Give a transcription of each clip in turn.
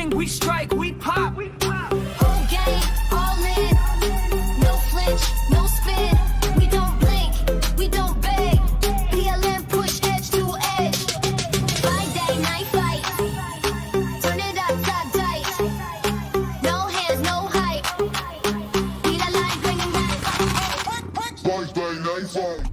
bang, we strike, we pop. Whole game, all in. No flinch, no spin. We don't blink, we don't beg. PLM push edge to edge. 5-day night fight. Turn it upside tight. No hands, no hype. Need a line, bring 'em back. 5-day night fight.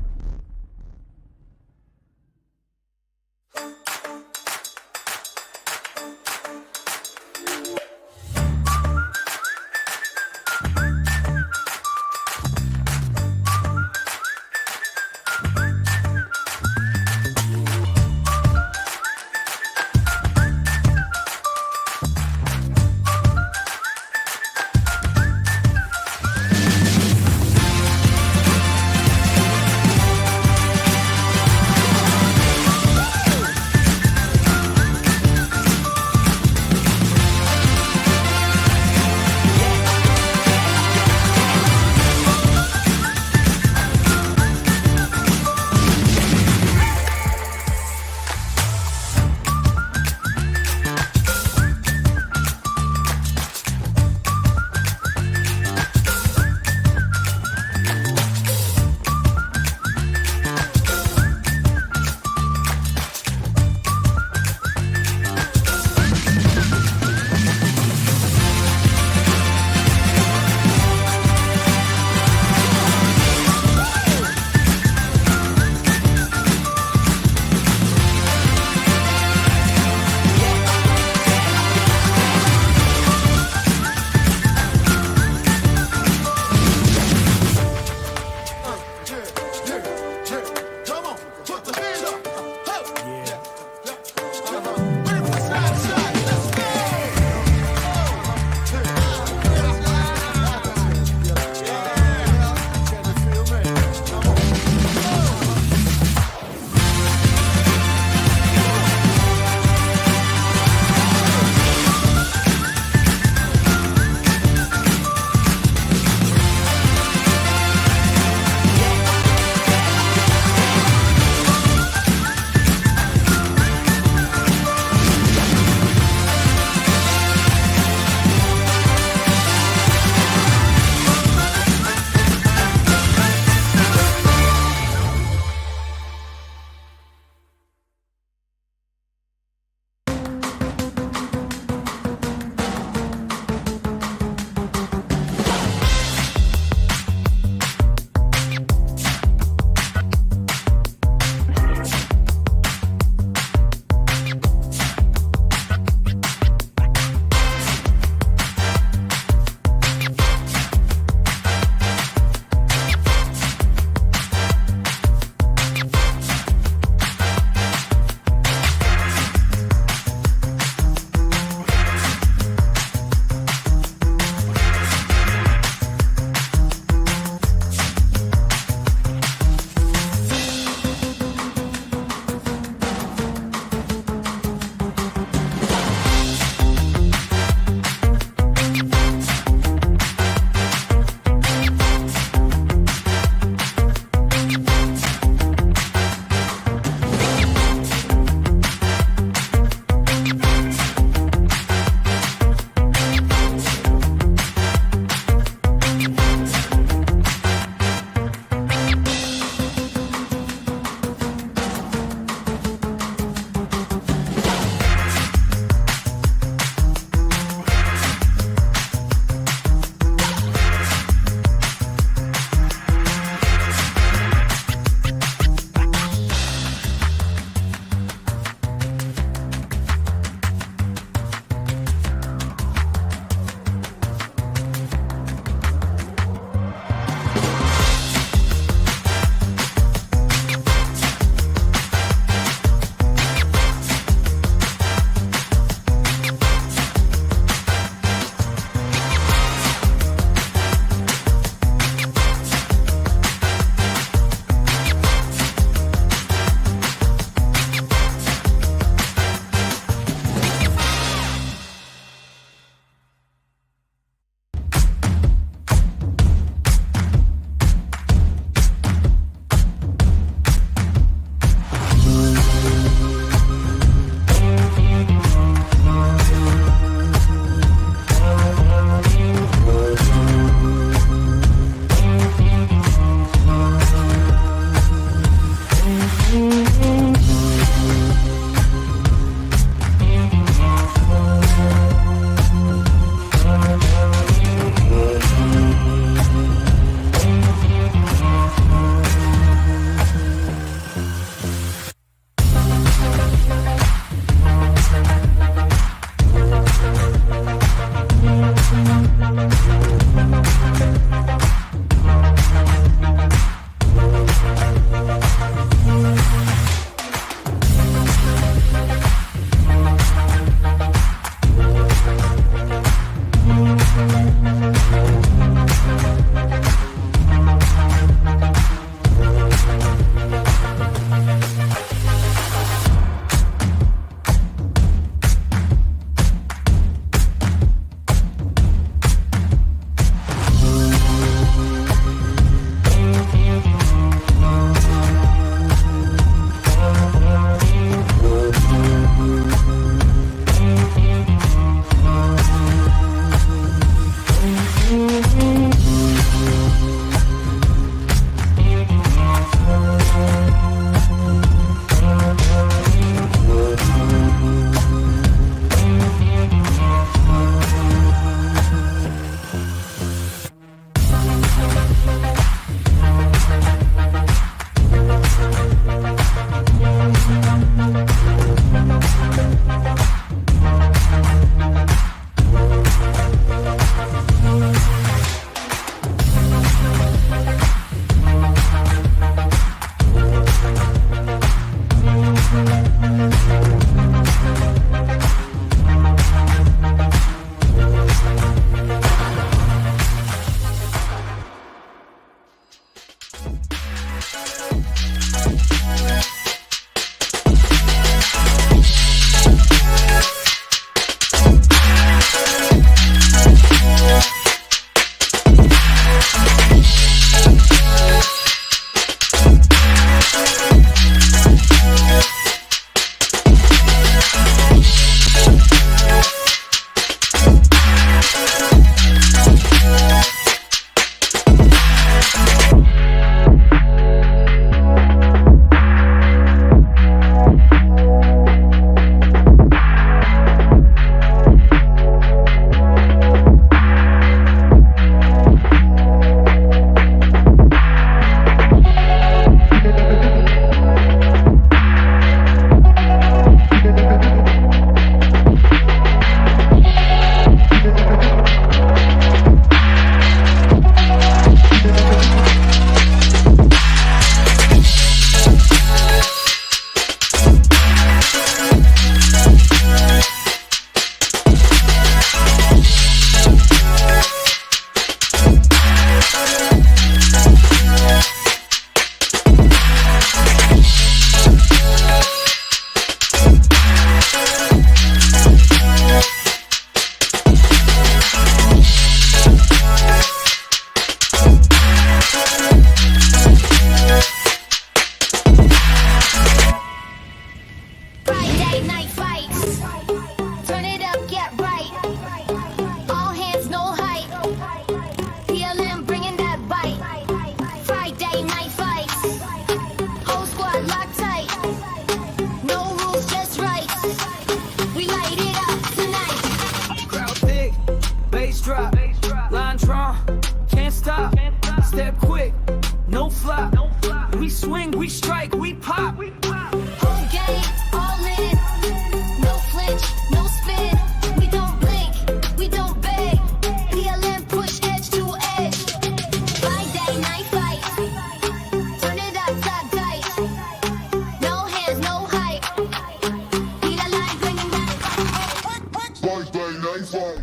Night fight.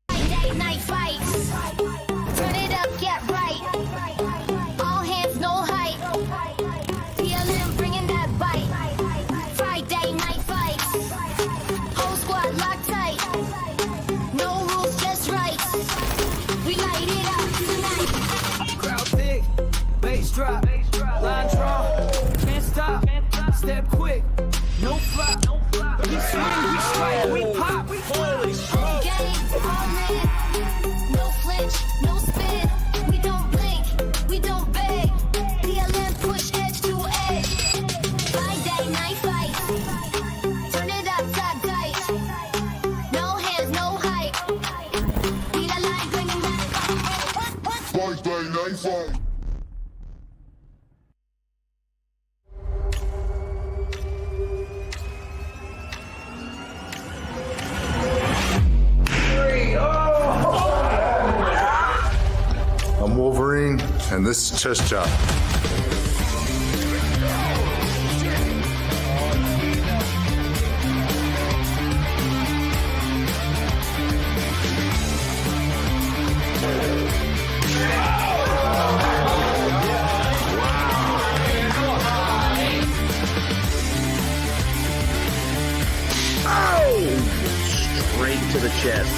Friday night fights. Turn it up, get right. All hands, no height. PLM bringing that bite. Friday night fights. Whole squad locked tight. No rules, just rights. We light it up tonight. Crowd thick, bass drop, line draw, can't stop, step quick, no flop. We swing, we strike, we pop, we holy smoke. Game, all in. No flinch, no spin. We don't blink, we don't beg. PLM push edge to edge. Friday night fight. Turn it up, top tight. No hands, no height. Be the line, bringing back. Friday Night fight. I'm Wolverine, and this is Chest Chop. Straight to the chest.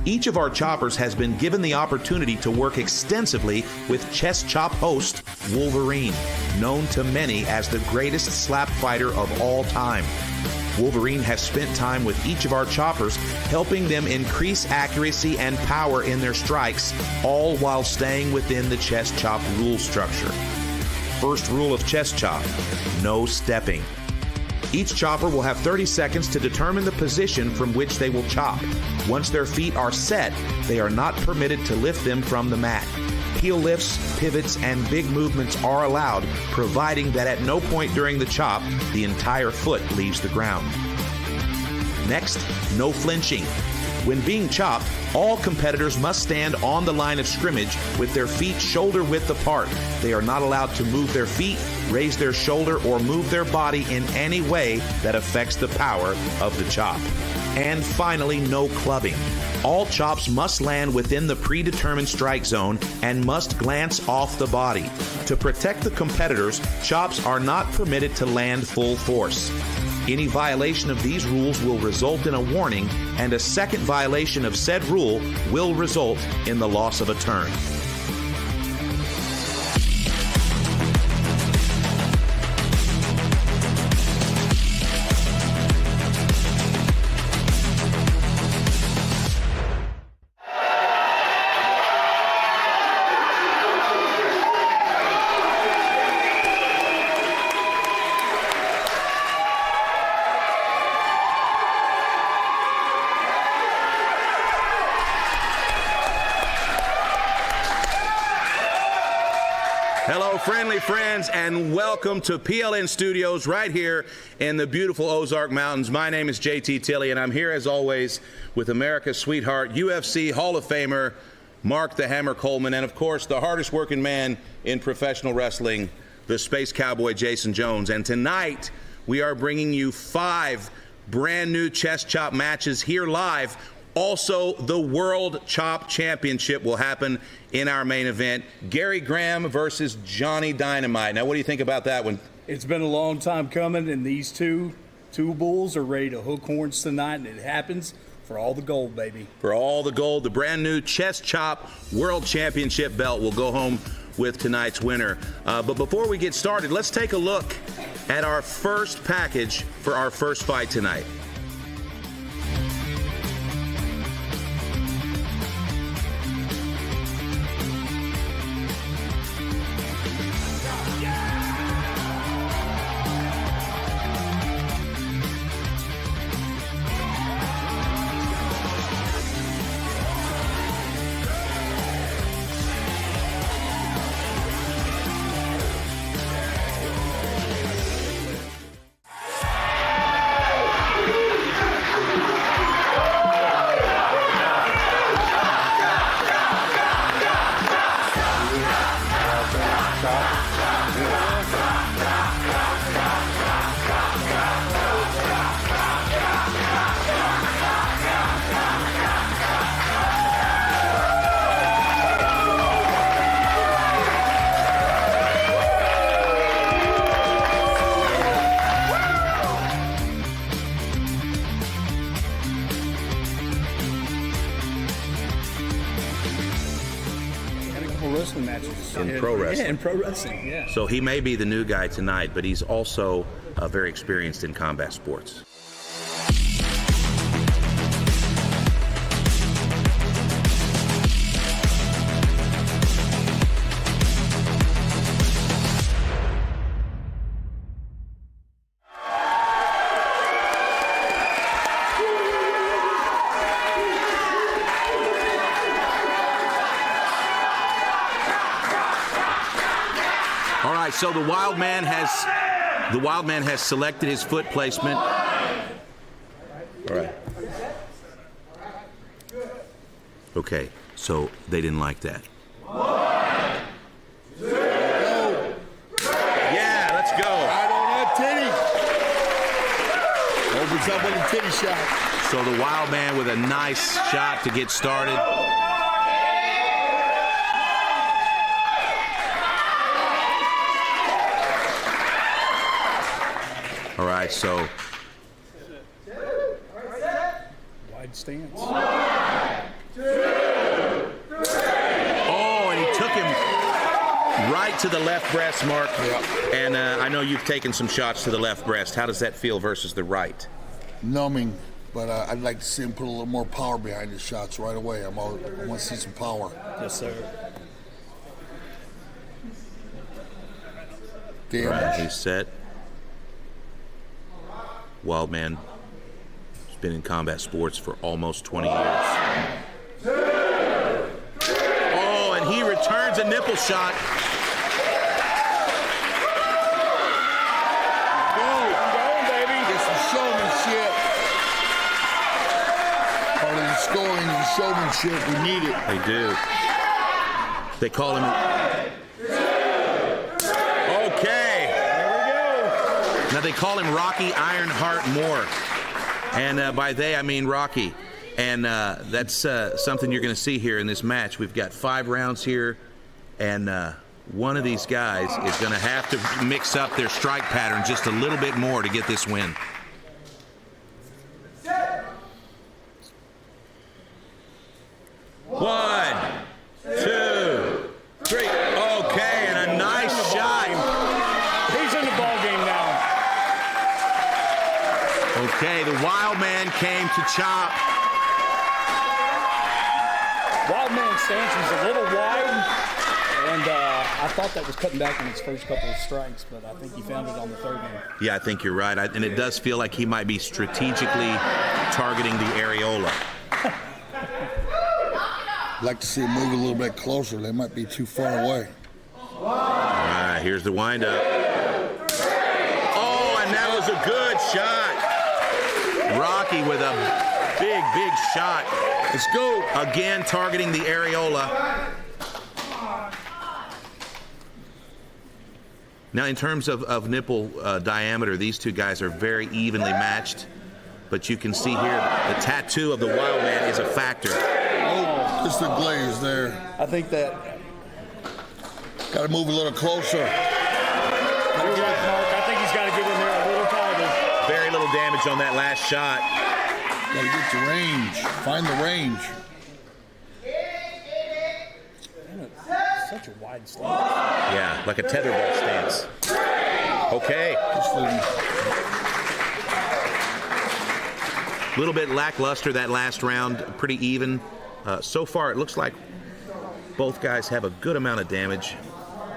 Each of our choppers has been given the opportunity to work extensively with chest chop host Wolverine, known to many as the greatest slap fighter of all time. Wolverine has spent time with each of our choppers, helping them increase accuracy and power in their strikes, all while staying within the chest chop rule structure. First rule of chest chop: no stepping. Each chopper will have 30 seconds to determine the position from which they will chop. Once their feet are set, they are not permitted to lift them from the mat. Heel lifts, pivots, and big movements are allowed, providing that at no point during the chop, the entire foot leaves the ground. Next, no flinching. When being chopped, all competitors must stand on the line of scrimmage with their feet shoulder width apart. They are not allowed to move their feet, raise their shoulder, or move their body in any way that affects the power of the chop. And finally, no clubbing. All chops must land within the predetermined strike zone and must glance off the body. To protect the competitors, chops are not permitted to land full force. Any violation of these rules will result in a warning, and a second violation of said rule will result in the loss of a turn. Hello, friendly friends, and welcome to PLN Studios right here in the beautiful Ozark Mountains. My name is JT Tilley, and I'm here as always with America's sweetheart, UFC Hall of Famer, Mark the Hammer Coleman, and of course, the hardest working man in professional wrestling, the Space Cowboy Jason Jones. And tonight, we are bringing you 5 brand new chest chop matches here live. Also, the World Chop Championship will happen in our main event. Gary Graham versus Johnny Dynamite. Now, what do you think about that one? It's been a long time coming, and these two bulls are ready to hook horns tonight, and it happens for all the gold, baby. For all the gold, the brand new chest chop World Championship belt will go home with tonight's winner. But before we get started, let's take a look at our first package for our first fight tonight. wrestling matches. In pro wrestling. Yeah, in pro wrestling, yeah. So he may be the new guy tonight, but he's also very experienced in combat sports. All right, so the Wildman has selected his foot placement. All right. Okay, so they didn't like that. Yeah, let's go. Right on that titty. Opens up with a titty shot. So the Wildman with a nice shot to get started. All right, so Wide stance. oh, and he took him right to the left breast, Mark. And I know you've taken some shots to the left breast. How does that feel versus the right? Numbing, but I'd like to see him put a little more power behind his shots right away. I want to see some power. Yes, sir. Damage. He's set. Wildman has been in combat sports for almost 20 years. Oh, and he returns a nipple shot. Get some showmanship. Part of the scoring and showmanship. We need it. They do. They call him. Okay. Now they call him Rocky Ironheart Moore, and by they I mean Rocky, and that's something you're going to see here in this match. We've got 5 rounds here, and one of these guys is going to have to mix up their strike pattern just a little bit more to get this win. One, two, three. Okay, and a nice shot. He's in the ball game now. Okay, the Wildman came to chop. Wildman's stance is a little wide, and I thought that was cutting back on his first couple of strikes, but I think he found it on the third one. Yeah, I think you're right. And it does feel like he might be strategically targeting the areola. I'd like to see him move a little bit closer. They might be too far away. All right, here's the windup. Oh, and that was a good shot. Rocky with a big, big shot. Let's go. Again, targeting the areola. Now, in terms of nipple diameter, these two guys are very evenly matched. But you can see here the tattoo of the Wildman is a factor. Oh, just the glaze there. I think that. Got to move a little closer. Mark, I think he's got to get in there a little tighter. Very little damage on that last shot. Got to get the range. Find the range. Such a wide stance. Yeah, like a tetherball stance. Okay. Just A little bit lackluster that last round, pretty even. So far, it looks like both guys have a good amount of damage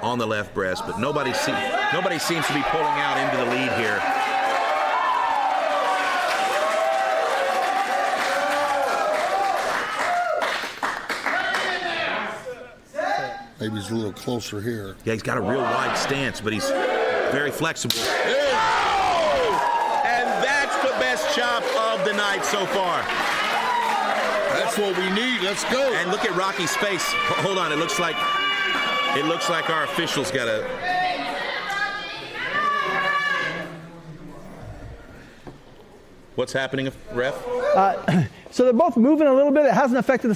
on the left breast, but nobody seems to be pulling out into the lead here. maybe he's a little closer here. Yeah, he's got a real wide stance, but he's very flexible. Oh! And that's the best chop of the night so far. That's what we need. Let's go. And look at Rocky's face. Hold on, it looks like our officials got a. What's happening, ref? So they're both moving a little bit. It hasn't affected the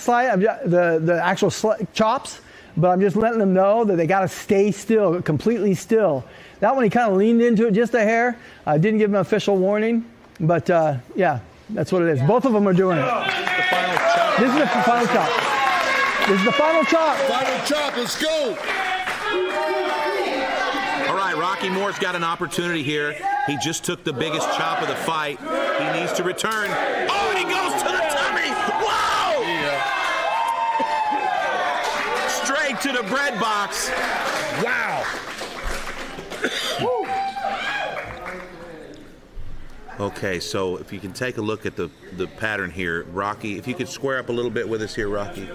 the actual chops, but I'm just letting them know that they got to stay still, completely still. That one, he kind of leaned into it just a hair. I didn't give him an official warning, but yeah, that's what it is. Both of them are doing it. This is the final chop. This is the final chop. This is the final chop. Final chop. Let's go. All right, Rocky Moore's got an opportunity here. He just took the biggest chop of the fight. He needs to return. Oh, and he goes to the tummy. Whoa! Yeah. Straight to the bread box. Wow. Okay, so if you can take a look at the pattern here, Rocky, if you could square up a little bit with us here, Rocky.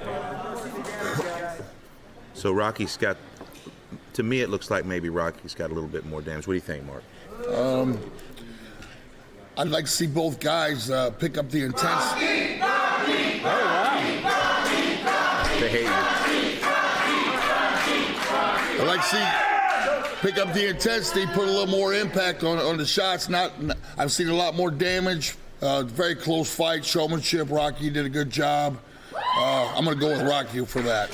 So Rocky's got, to me it looks like maybe Rocky's got a little bit more damage. What do you think, Mark? I'd like to see both guys pick up the intensity. Oh, wow. They hate you. I'd like to see pick up the intensity, put a little more impact on the shots. I've seen a lot more damage. Very close fight, showmanship. Rocky did a good job. I'm going to go with Rocky for that.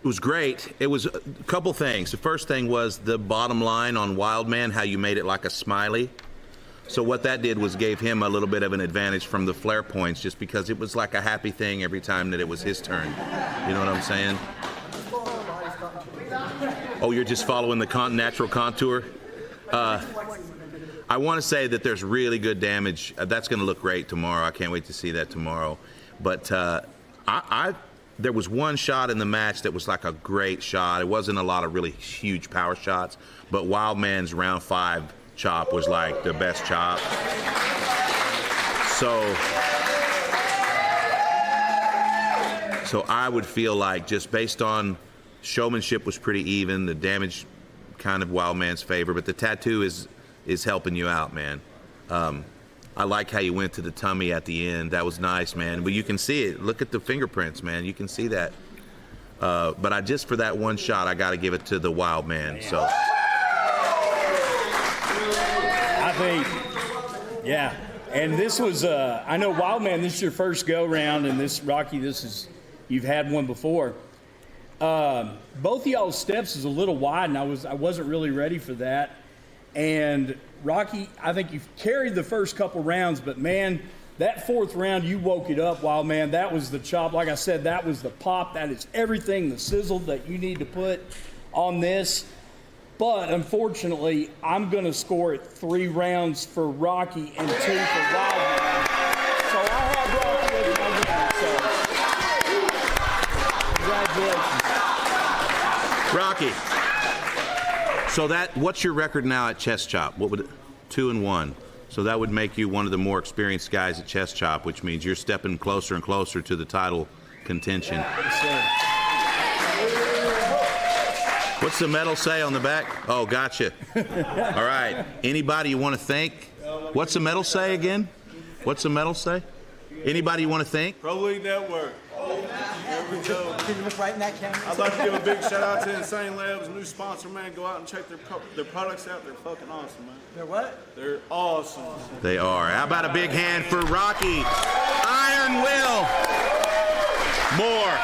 It was great. It was a couple things. The first thing was the bottom line on Wildman, how you made it like a smiley. So what that did was gave him a little bit of an advantage from the flare points, just because it was like a happy thing every time that it was his turn. You know what I'm saying? Oh, you're just following the natural contour? I want to say that there's really good damage. That's going to look great tomorrow. I can't wait to see that tomorrow. But there was one shot in the match that was like a great shot. It wasn't a lot of really huge power shots, but Wildman's round 5 chop was like the best chop. So I would feel like, just based on showmanship was pretty even, the damage kind of Wildman's favor, but the tattoo is helping you out, man. I like how you went to the tummy at the end. That was nice, man. But you can see it. Look at the fingerprints, man. You can see that. But I just, for that one shot, I got to give it to the Wildman. So I think, yeah. And this was, I know Wildman, this is your first go round, and this, Rocky, you've had one before. Both of y'all's steps is a little wide, and I wasn't really ready for that. And Rocky, I think you've carried the first couple rounds, but man, that 4th round, you woke it up, Wildman. That was the chop. Like I said, that was the pop. That is everything, the sizzle that you need to put on this. But unfortunately, I'm going to score it 3 rounds for Rocky and 2 for Wildman. So I have Rocky with my winner. So congratulations. Rocky. So what's your record now at chest chop? What would 2-1? So that would make you one of the more experienced guys at chest chop, which means you're stepping closer and closer to the title contention. Yes, sir. What's the medal say on the back? Oh, gotcha. All right. Anybody you want to thank? What's the medal say again? What's the medal say? Anybody you want to thank? Pro League Network. There we go. Can you look right in that camera? I'd like to give a big shout out to Insane Labs, new sponsor, man. Go out and check their products out. They're fucking awesome, man. They're what? They're awesome. They are. How about a big hand for Rocky? Iron Will. More.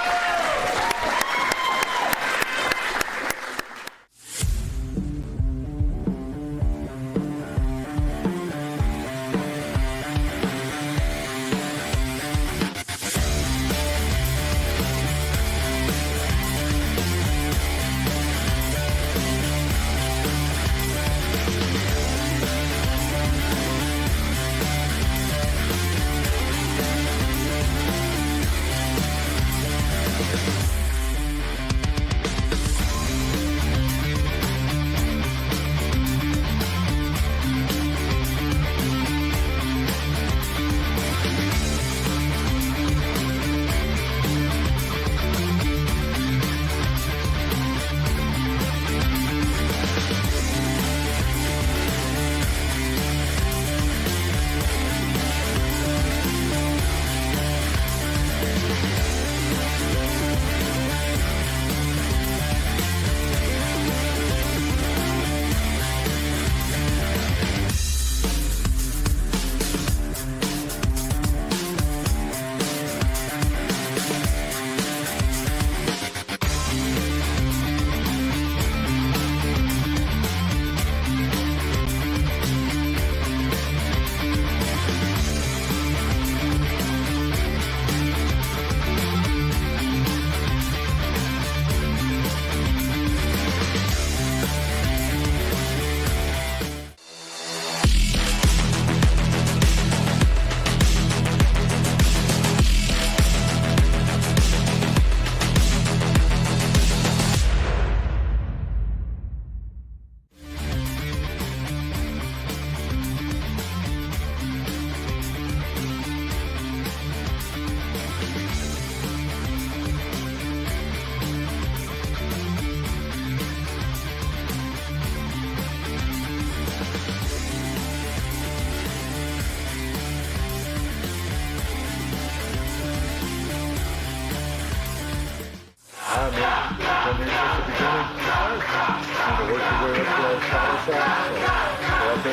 So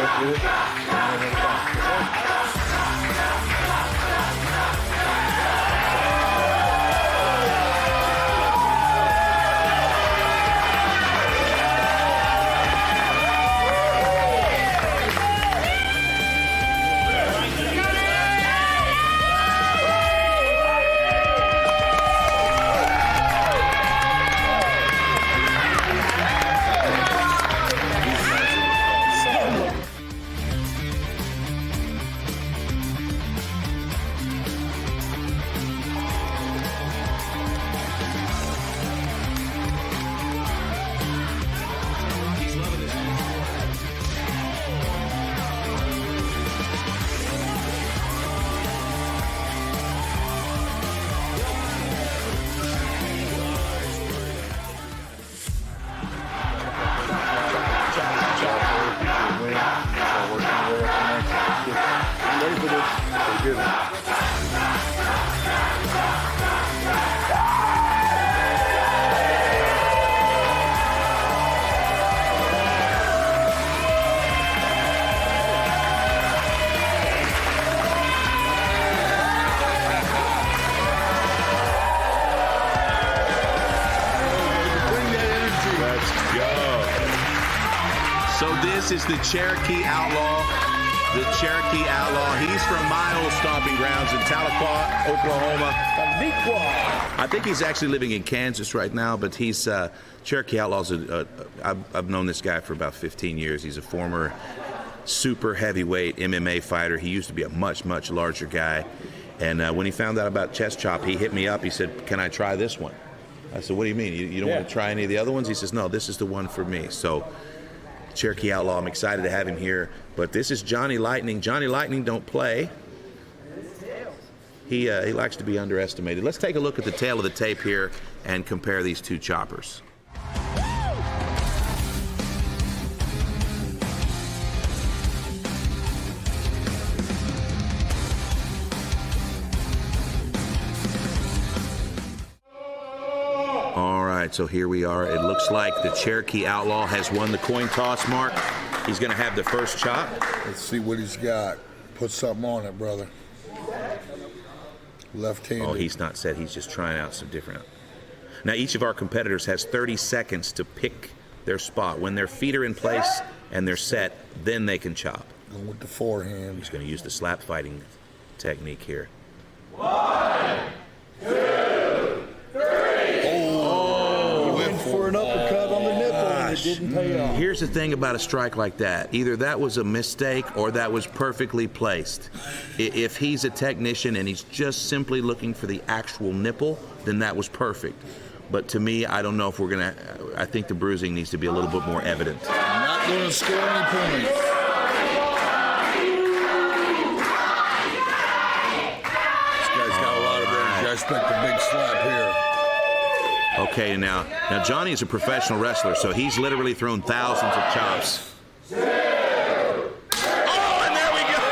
this is the Cherokee Outlaw. The Cherokee Outlaw. He's from my old stomping grounds in Tahlequah, Oklahoma. I think he's actually living in Kansas right now, but he's Cherokee Outlaw's. I've known this guy for about 15 years. He's a former super heavyweight MMA fighter. He used to be a much, much larger guy. And when he found out about chest chop, he hit me up. He said, "Can I try this one?" I said, "What do you mean? You don't want to try any of the other ones?" He says, "No, this is the one for me." So Cherokee Outlaw, I'm excited to have him here. But this is Johnny Lightning. Johnny Lightning don't play. He likes to be underestimated. Let's take a look at the tail of the tape here and compare these two choppers. All right, so here we are. It looks like the Cherokee Outlaw has won the coin toss, Mark. He's going to have the first chop. Let's see what he's got. Put something on it, brother. Left-handed. Oh, he's not set. He's just trying out some different. Now, each of our competitors has 30 seconds to pick their spot. When their feet are in place and they're set, then they can chop. Going with the forehand. He's going to use the slap fighting technique here. 1, 2, 3. Oh, went for an uppercut on the nipple and it didn't pay off. Here's the thing about a strike like that. Either that was a mistake or that was perfectly placed. If he's a technician and he's just simply looking for the actual nipple, then that was perfect. But to me, I don't know if we're going to... I think the bruising needs to be a little bit more evident. I'm not going to score any points. This guy's got a lot of energy. I expect a big slap here. Okay, now Johnny is a professional wrestler, so he's literally thrown thousands of chops. Oh, and there we go!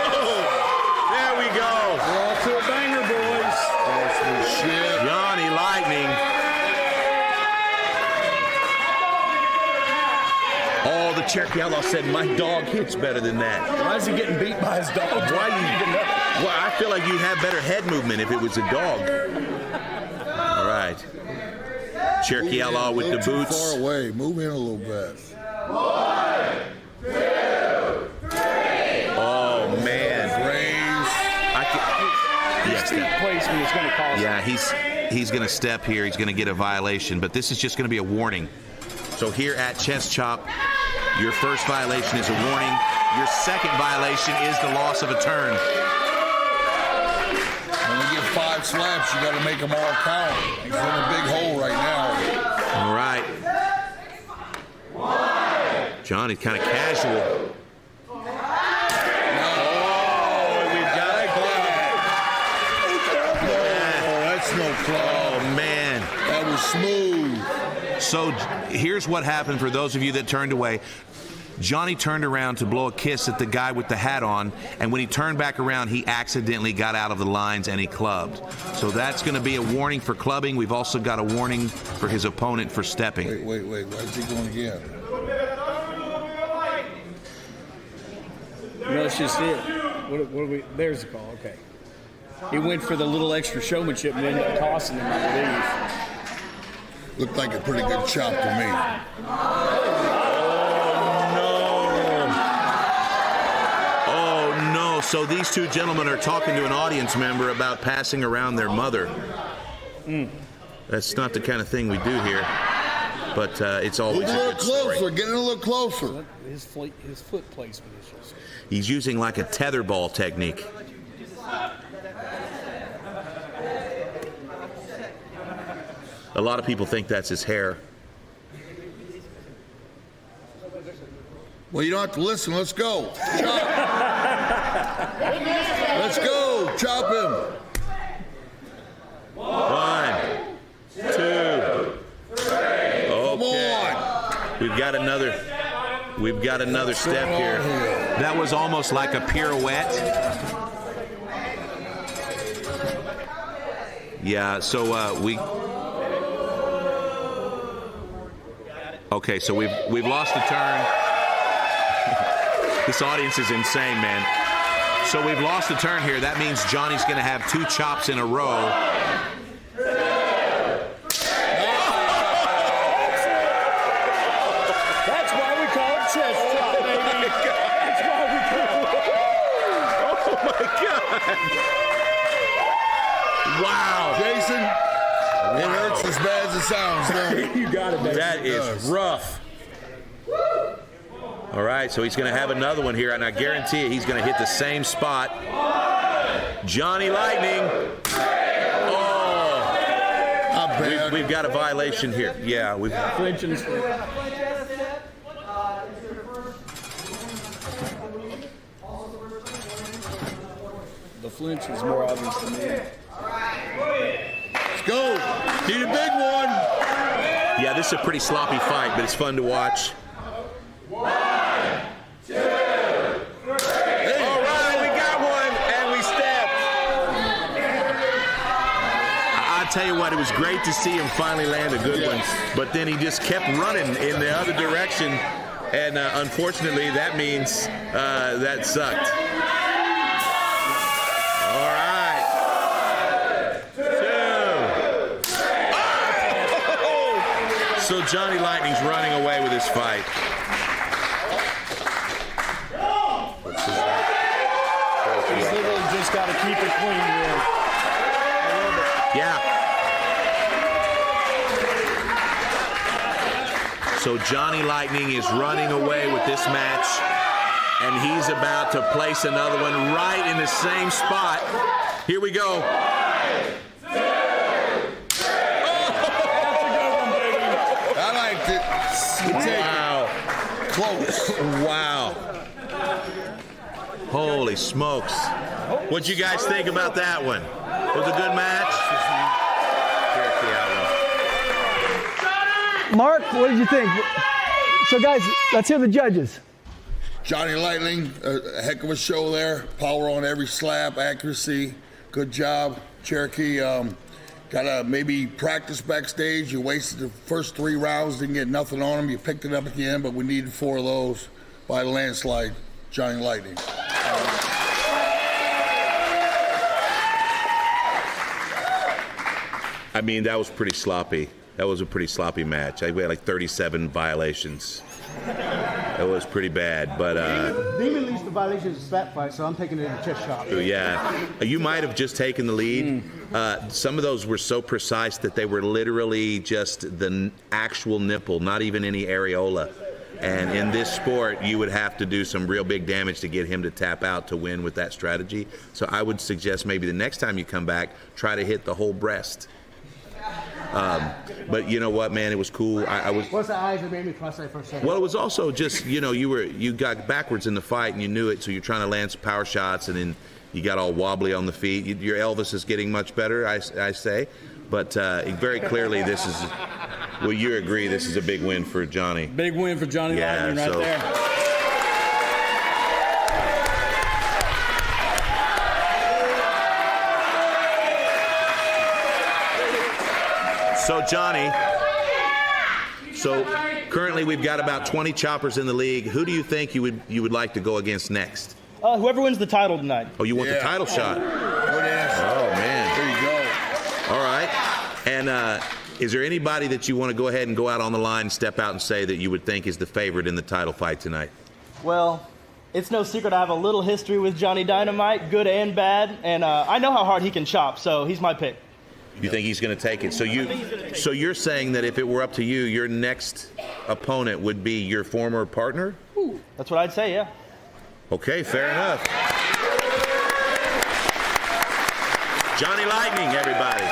There we go! We're off to a banger, boys. That's the shit. Johnny Lightning. Oh, the Cherokee Outlaw said, "My dog hits better than that." Why is he getting beat by his dog? Well, I feel like you'd have better head movement if it was a dog. All right. Cherokee Outlaw with the boots. Far away. Move in a little bit. 1, 2, 3. Oh, man. Placement is going to cost. Yeah, he's going to step here. He's going to get a violation, but this is just going to be a warning. So here at Chest Chop, your first violation is a warning. Your second violation is the loss of a turn. When we get 5 slaps, you got to make them all count. He's in a big hole right now. All right. Johnny's kind of casual. Oh, we got a club. No, that's no club. Oh, man. That was smooth. So here's what happened for those of you that turned away. Johnny turned around to blow a kiss at the guy with the hat on, and when he turned back around, he accidentally got out of the lines and he clubbed. So that's going to be a warning for clubbing. We've also got a warning for his opponent for stepping. Wait. Why is he going again? No, that's just it. What are we? There's the call. Okay. He went for the little extra showmanship and ended up tossing him, I believe. Looked like a pretty good chop to me. Oh, no. So these two gentlemen are talking to an audience member about passing around their mother. That's not the kind of thing we do here, but it's always Get a little closer. story. Getting a little closer. His foot placement is just... He's using like a tetherball technique. A lot of people think that's his hair. Well, you don't have to listen. Let's go. Chop. Let's go. Chop him. 1, 2, 3. Okay. We've got another step here. That was almost like a pirouette. Yeah, so okay, so we've lost the turn. This audience is insane, man. So we've lost the turn here. That means Johnny's going to have 2 chops in a row. That's why we call it chest chop, baby. That's why we call it. Oh, my God. Wow. Jason, it hurts as bad as it sounds, don't it? You got it, baby. That is rough. All right, so he's going to have another one here, and I guarantee you he's going to hit the same spot. Johnny Lightning. Oh. Not bad. We've got a violation here. Yeah, we've Flinching. The flinch is more obvious to me. Let's go. Need a big one. Yeah, this is a pretty sloppy fight, but it's fun to watch. 1, 2, 3. All right, we got one, and we stepped. I'll tell you what, it was great to see him finally land a good one, but then he just kept running in the other direction, and unfortunately, that means that sucked. All right. 2. Oh! So Johnny Lightning's running away with his fight. He's literally just got to keep it clean here. Yeah. So Johnny Lightning is running away with this match, and he's about to place another one right in the same spot. Here we go. 1, 2, 3. I liked it. Wow. Close. Wow. Holy smokes. What'd you guys think about that one? It was a good match? Mark, what did you think? So, guys, let's hear the judges. Johnny Lightning, a heck of a show there. Power on every slap, accuracy. Good job. Cherokee, got to maybe practice backstage. You wasted the first 3 rounds, didn't get nothing on him. You picked it up at the end, but we needed 4 of those by a landslide. Johnny Lightning. I mean, that was pretty sloppy. That was a pretty sloppy match. We had like 37 violations. It was pretty bad, but Demon leads the violations of slap fight, so I'm taking it in the chest shot. yeah, you might have just taken the lead. Some of those were so precise that they were literally just the actual nipple, not even any areola. And in this sport, you would have to do some real big damage to get him to tap out to win with that strategy. So I would suggest maybe the next time you come back, try to hit the whole breast. But you know what, man, it was cool. What's the eyes that made me cross that for a second? Well, it was also just, you got backwards in the fight and you knew it, so you're trying to land some power shots and then you got all wobbly on the feet. Your Elvis is getting much better, I say. But very clearly, this is, well, you agree, this is a big win for Johnny. Big win for Johnny Lightning right there. So, Johnny, currently we've got about 20 choppers in the league. Who do you think you would like to go against next? Whoever wins the title tonight. Oh, you want the title shot? Good answer. Oh, man. There you go. All right. And is there anybody that you want to go ahead and go out on the line and step out and say that you would think is the favorite in the title fight tonight? Well, it's no secret I have a little history with Johnny Dynamite, good and bad, and I know how hard he can chop, so he's my pick. You think he's going to take it? So you're saying that if it were up to you, your next opponent would be your former partner? That's what I'd say, yeah. Okay, fair enough. Johnny Lightning, everybody.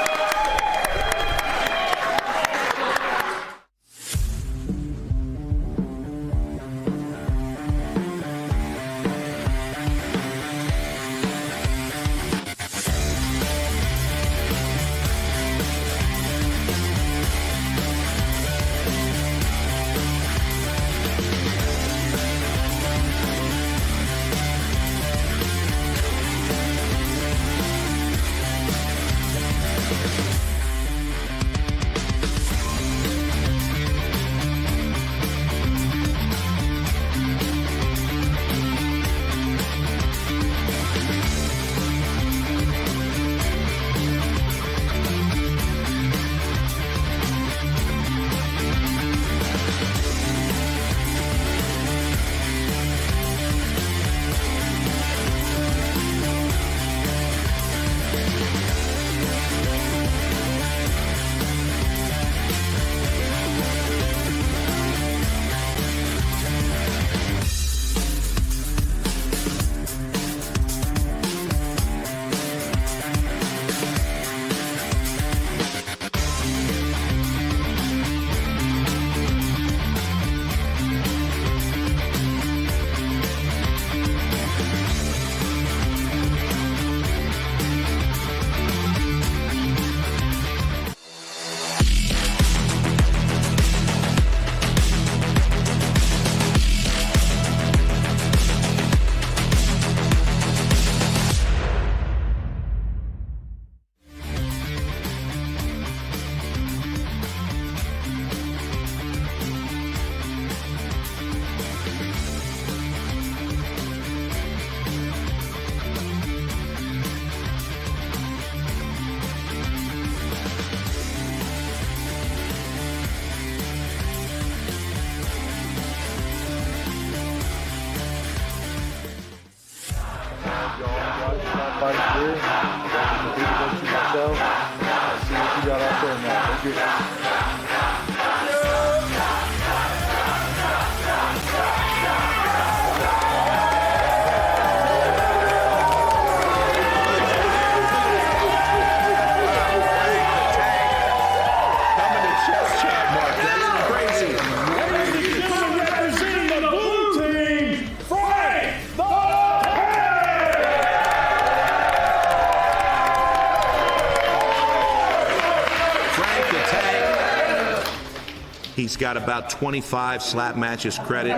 He's got about 25 slap matches credit.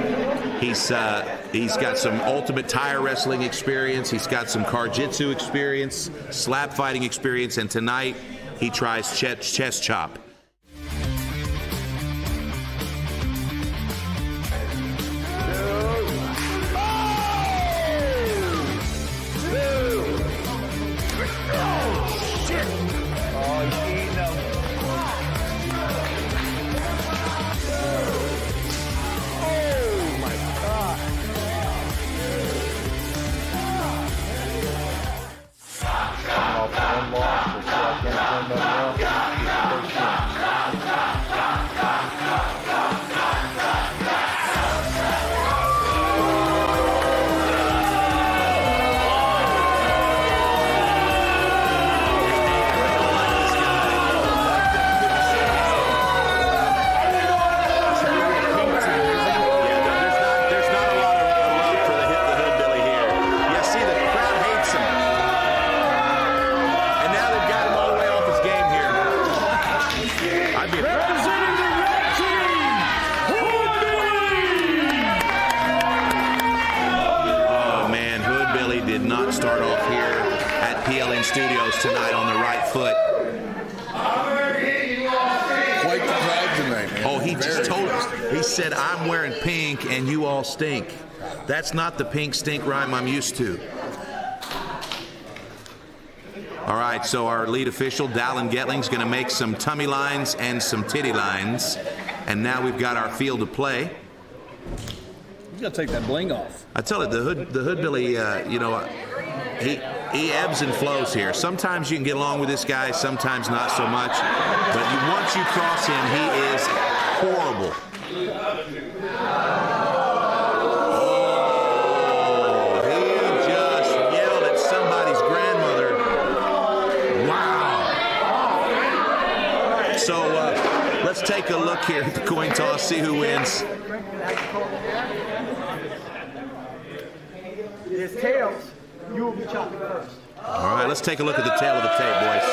He's got some ultimate tire wrestling experience. He's got some Karjitsu experience, slap fighting experience, and tonight he tries chest chop. Studios tonight on the right foot. Quite the crowd tonight, man. Oh, he just told us. He said, "I'm wearing pink and you all stink." That's not the pink stink rhyme I'm used to. All right, so our lead official, Dallin Getling's going to make some tummy lines and some titty lines. And now we've got our field of play. You got to take that bling off. I tell you, the Hoodbilly, he ebbs and flows here. Sometimes you can get along with this guy, sometimes not so much. But once you cross him, he is horrible. Oh, he just yelled at somebody's grandmother. Wow. So let's take a look here at the coin toss, see who wins. It's tails. You will be chopping first. All right, let's take a look at the tail of the tape, boys.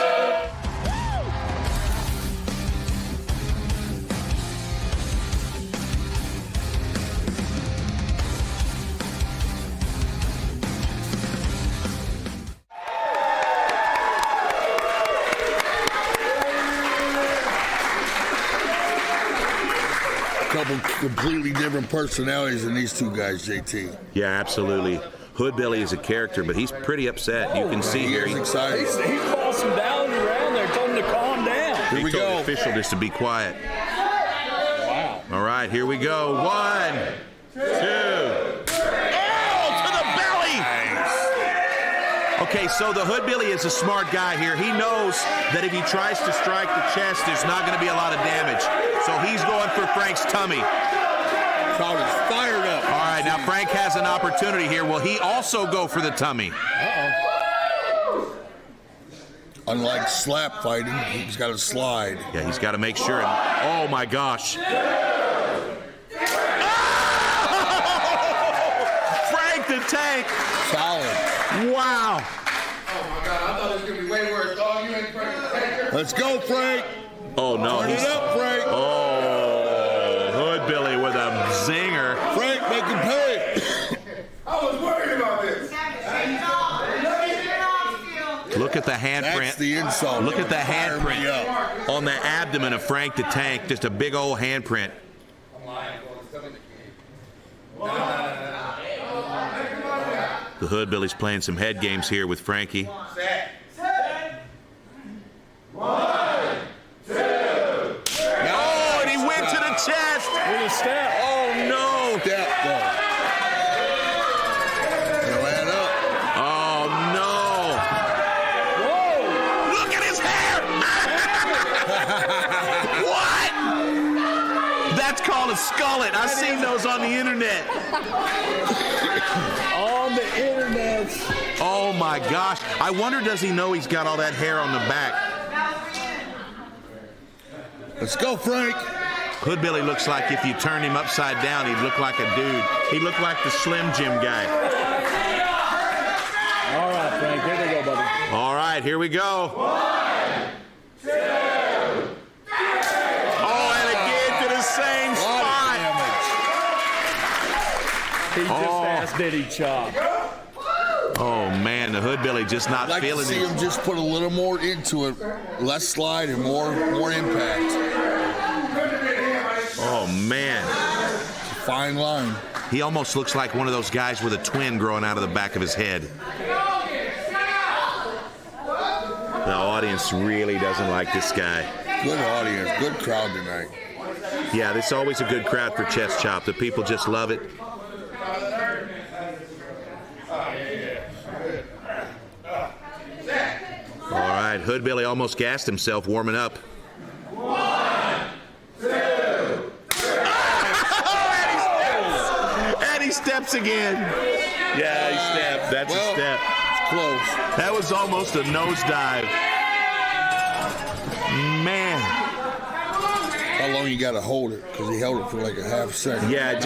Couple completely different personalities in these two guys, JT. Yeah, absolutely. Hoodbilly is a character, but he's pretty upset. You can see here. He's excited. He's bossing down around there, told him to calm down. Here we go. The official just to be quiet. Wow. All right, here we go. 1, 2. Oh, to the belly! Okay, so the Hoodbilly is a smart guy here. He knows that if he tries to strike the chest, there's not going to be a lot of damage. So he's going for Frank's tummy. Crowd is fired up. All right, now Frank has an opportunity here. Will he also go for the tummy? Uh-oh. Unlike slap fighting, he's got to slide. Yeah, he's got to make sure. Oh, my gosh. Frank the Tank. Solid. Wow. Oh my God, I thought it was going to be way worse. Dog, you ain't Frank the Tanker. Let's go, Frank. Oh, no. Turn it up, Frank. Oh, Hoodbilly with a zinger. Frank, make him pay. I was worried about this. Look at the handprint. That's the insult. Look at the Fire me handprint up. on the abdomen of Frank the Tank. Just a big old handprint. The Hoodbilly's playing some head games here with Frankie. Set. 1, 2. Oh, and he went to the chest. With a step. Oh, no. Step, go. And land up. Oh, no. Whoa. Look at his hair. What? That's called a skullet. I've seen those on the internet. On the internet. Oh, my gosh. I wonder, does he know he's got all that hair on the back? Let's go, Frank. Hoodbilly looks like if you turned him upside down, he'd look like a dude. He looked like the Slim Jim guy. All right, Frank. Here we go, buddy. All right, here we go. 1, 2, 3. Oh, and again to the same spot. He just asked, did he chop? Oh, man, the Hoodbilly just not I'd like to feeling see it. him just put a little more into it. Less slide and more impact. Oh, man. Fine line. He almost looks like one of those guys with a twin growing out of the back of his head. The audience really doesn't like this guy. Good audience. Good crowd tonight. Yeah, it's always a good crowd for chest chop. The people just love it. All right, Hoodbilly almost gassed himself warming up. 1, 2, 3. And he steps again. Yeah, he stepped. That's a step. It's close. That was almost a nosedive. Man. How long you got to hold it? Because he held it for like a half second. Yeah, it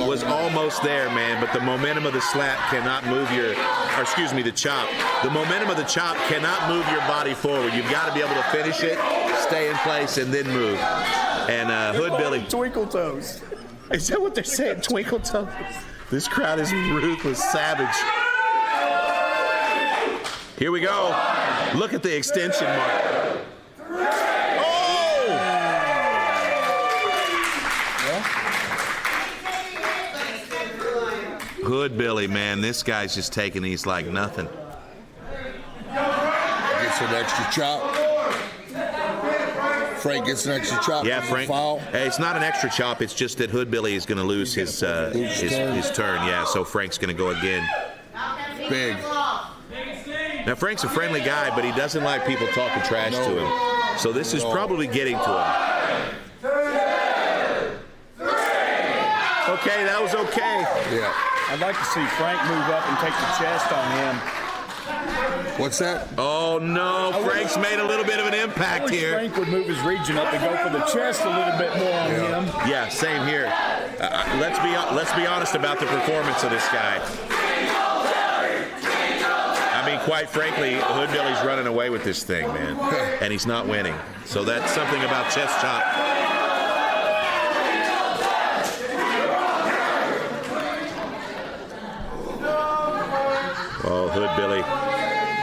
was almost there, man. But the momentum of the slap cannot move the chop. The momentum of the chop cannot move your body forward. You've got to be able to finish it, stay in place, and then move. And Hoodbilly. Twinkle toes. Is that what they're saying? Twinkle toes? This crowd is ruthless, savage. Here we go. Look at the extension mark. Hoodbilly, man, this guy's just taking these like nothing. Gets an extra chop. Frank gets an extra chop. Yeah, Frank. Foul. Hey, it's not an extra chop. It's just that Hoodbilly is going to lose his turn. Yeah, so Frank's going to go again. Big. Now, Frank's a friendly guy, but he doesn't like people talking trash to him. So this is probably getting to him. Okay, that was okay. Yeah. I'd like to see Frank move up and take the chest on him. What's that? Oh, no. Frank's made a little bit of an impact here. Frank would move his region up and go for the chest a little bit more on him. Yeah, same here. Let's be honest about the performance of this guy. I mean, quite frankly, Hoodbilly's running away with this thing, man. And he's not winning. So that's something about chest chop. Oh,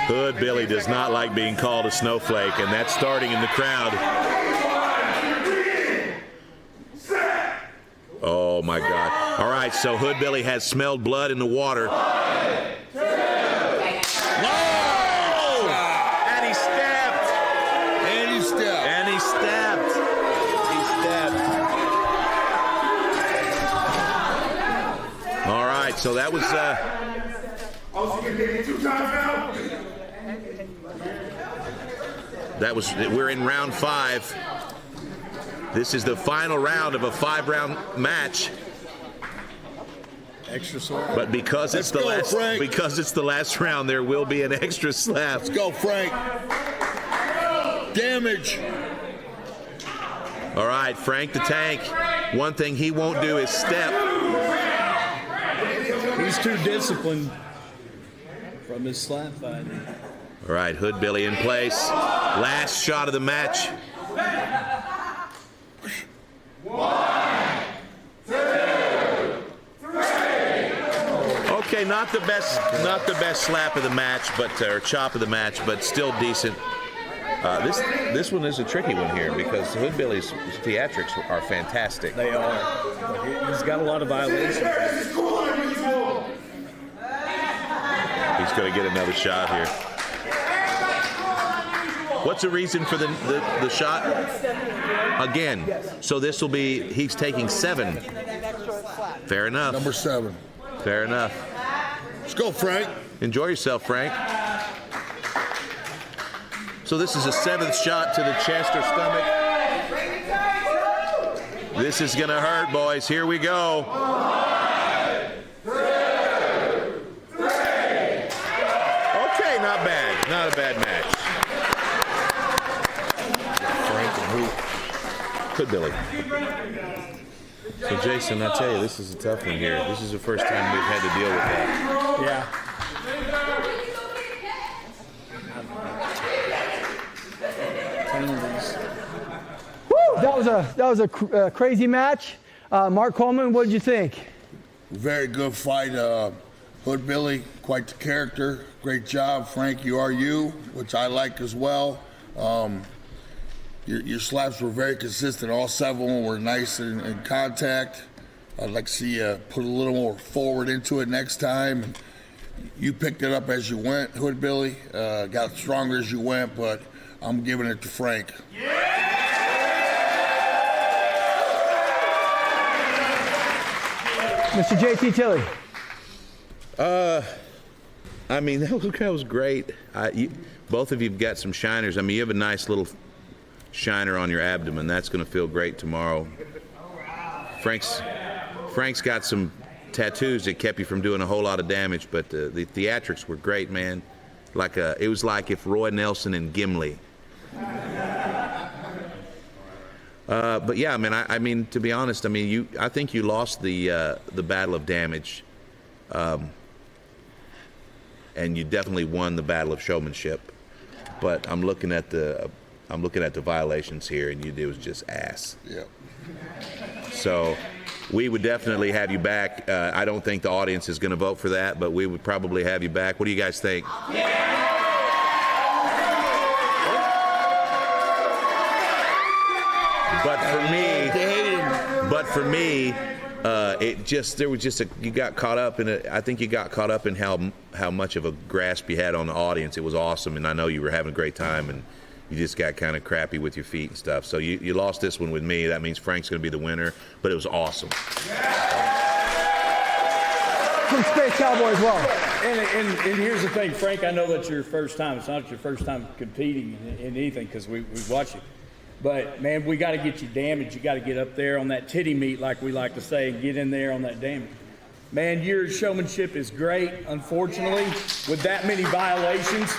Hoodbilly does not like being called a snowflake, and that's starting in the crowd. Oh, my God. All right, so Hoodbilly has smelled blood in the water. So that was we're in round 5. This is the final round of a 5-round match. Extra slap. But because it's the last round, there will be an extra slap. Let's go, Frank. Damage. All right, Frank the Tank. One thing he won't do is step. He's too disciplined from his slap fighting. All right, Hoodbilly in place. Last shot of the match. 1, 2, 3. Okay, not the best slap of the match, or chop of the match, but still decent. This one is a tricky one here because Hoodbilly's theatrics are fantastic. They are. He's got a lot of violations. He's going to get another shot here. What's the reason for the shot? Again, so this will be, he's taking 7. Fair enough. Number 7. Fair enough. Let's go, Frank. Enjoy yourself, Frank. So this is a 7th shot to the chest or stomach. This is going to hurt, boys. Here we go. 1, 2, 3. Okay, not bad. Not a bad match. Frank and Hoodbilly. So, Jason, I tell you, this is a tough one here. This is the first time we've had to deal with that. Yeah. Woo! That was a crazy match. Mark Coleman, what did you think? Very good fight. Hoodbilly, quite the character. Great job, Frank. You are you, which I like as well. Your slaps were very consistent. All 7 of them were nice in contact. I'd like to see you put a little more forward into it next time. You picked it up as you went, Hoodbilly. Got stronger as you went, but I'm giving it to Frank. Mr. JT Tilley. I mean, that was great. Both of you have got some shiners. I mean, you have a nice little shiner on your abdomen. That's going to feel great tomorrow. Frank's got some tattoos that kept you from doing a whole lot of damage, but the theatrics were great, man. It was like if Roy Nelson and Gimli. But yeah, I mean, to be honest, I think you lost the battle of damage, and you definitely won the battle of showmanship. But I'm looking at the violations here, and it was just ass. Yeah. So we would definitely have you back. I don't think the audience is going to vote for that, but we would probably have you back. What do you guys think? But for me, You got caught up in it. I think you got caught up in how much of a grasp you had on the audience. It was awesome, and I know you were having a great time, and you just got kind of crappy with your feet and stuff. So you lost this one with me. That means Frank's going to be the winner, but it was awesome. From Space Cowboy as well. And here's the thing, Frank, I know that's your first time. It's not your first time competing in anything because we watch you. But, man, we got to get you damaged. You got to get up there on that titty meat, like we like to say, and get in there on that damage. Man, your showmanship is great. Unfortunately, with that many violations,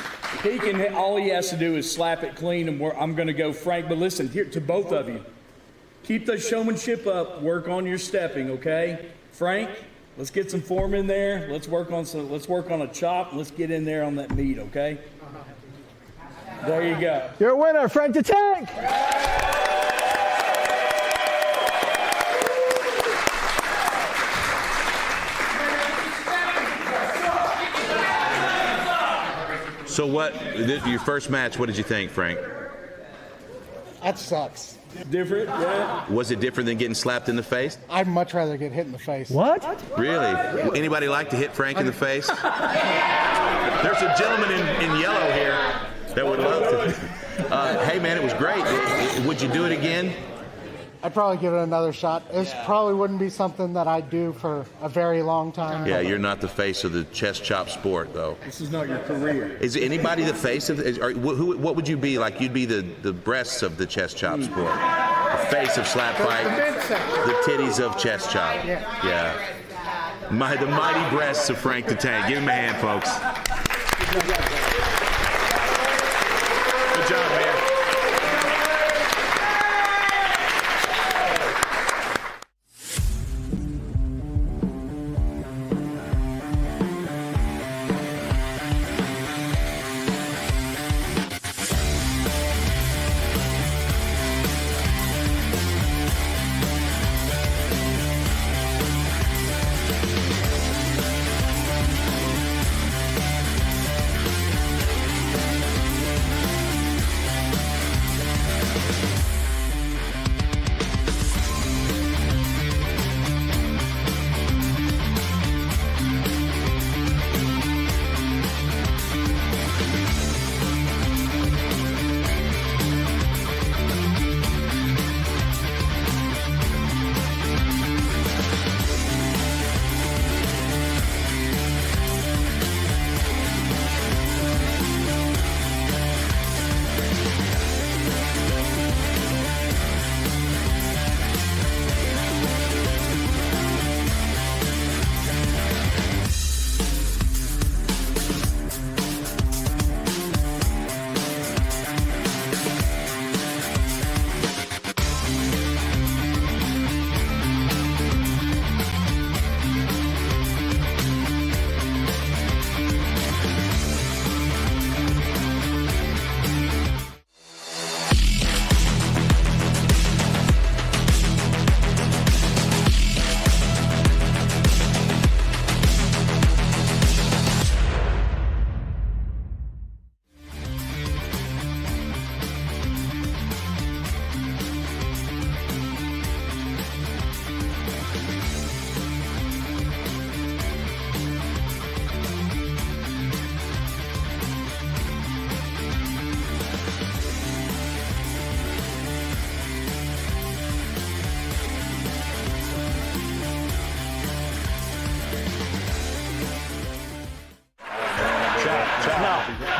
all he has to do is slap it clean, and I'm going to go Frank. But listen, here to both of you, keep the showmanship up. Work on your stepping, okay? Frank, let's get some form in there. Let's work on a chop. Let's get in there on that meat, okay? There you go. You're a winner, Frank the Tank. So your first match, what did you think, Frank? That sucks. Different, yeah. Was it different than getting slapped in the face? I'd much rather get hit in the face. What? Really? Anybody like to hit Frank in the face? There's a gentleman in yellow here that would love to. Hey, man, it was great. Would you do it again? I'd probably give it another shot. It probably wouldn't be something that I'd do for a very long time. Yeah, you're not the face of the chest chop sport, though. This is not your career. Is anybody the face of? What would you be like? You'd be the breasts of the chest chop sport, the face of slap fight, the titties of chest chop. Yeah. The mighty breasts of Frank the Tank. Give him a hand, folks. Good job, man.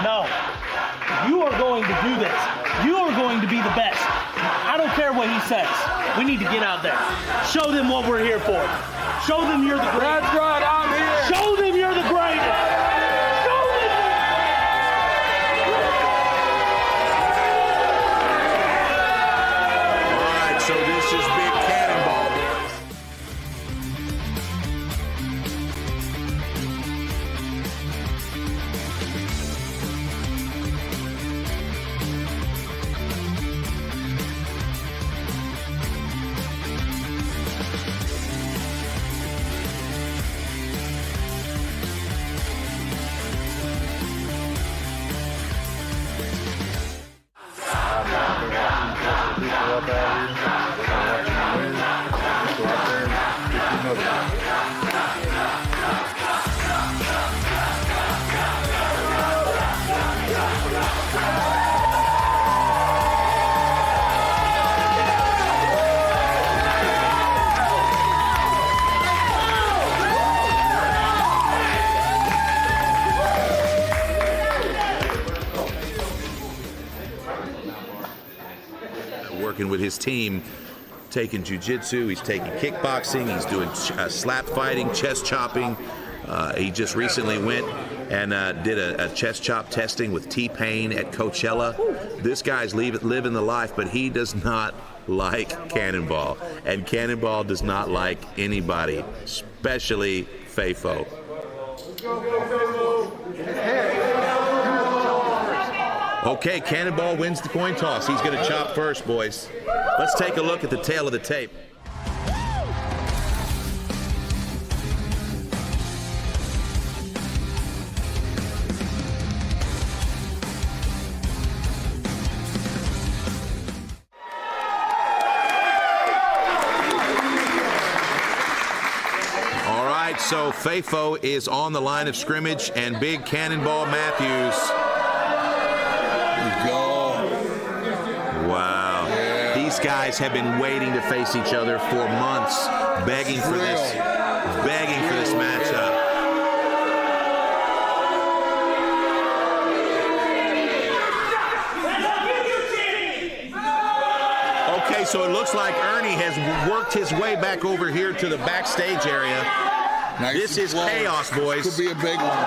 No. You are going to do this. You are going to be the best. I don't care what he says. We need to get out there. Show them what we're here for. Show them you're the greatest. That's right, I'm here. Show them you're the greatest. Show them. All right, so this is Big Cannonball. working with his team, taking jiu-jitsu, he's taking kickboxing, he's doing slap fighting, chest chopping. He just recently went and did a chest chop testing with T-Pain at Coachella. This guy's living the life, but he does not like Cannonball. And Cannonball does not like anybody, especially Fafo. Okay, Cannonball wins the coin toss. He's going to chop first, boys. Let's take a look at the tail of the tape. All right, so Fafo is on the line of scrimmage, and big Cannonball Matthews. Wow. Yeah. These guys have been waiting to face each other for months, begging for this matchup. Okay, so it looks like Ernie has worked his way back over here to the backstage area. Nice. This is chaos, boys. Could be a big one.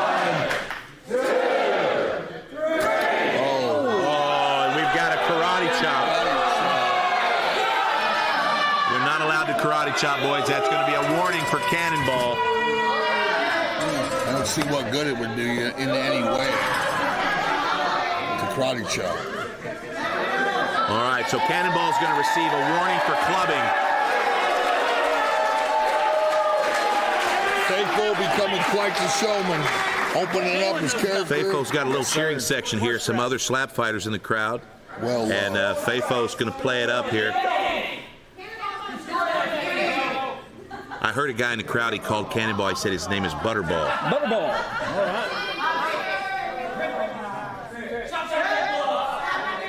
Karate chop, boys. That's going to be a warning for Cannonball. I don't see what good it would do you in any way. It's a karate chop. All right, so Cannonball's going to receive a warning for clubbing. Fafo becoming quite the showman, opening up his character. Fafo's got a little cheering section here. Some other slap fighters in the crowd. Well, and Fafo's going to play it up here. I heard a guy in the crowd, he called Cannonball, he said his name is Butterball. Butterball.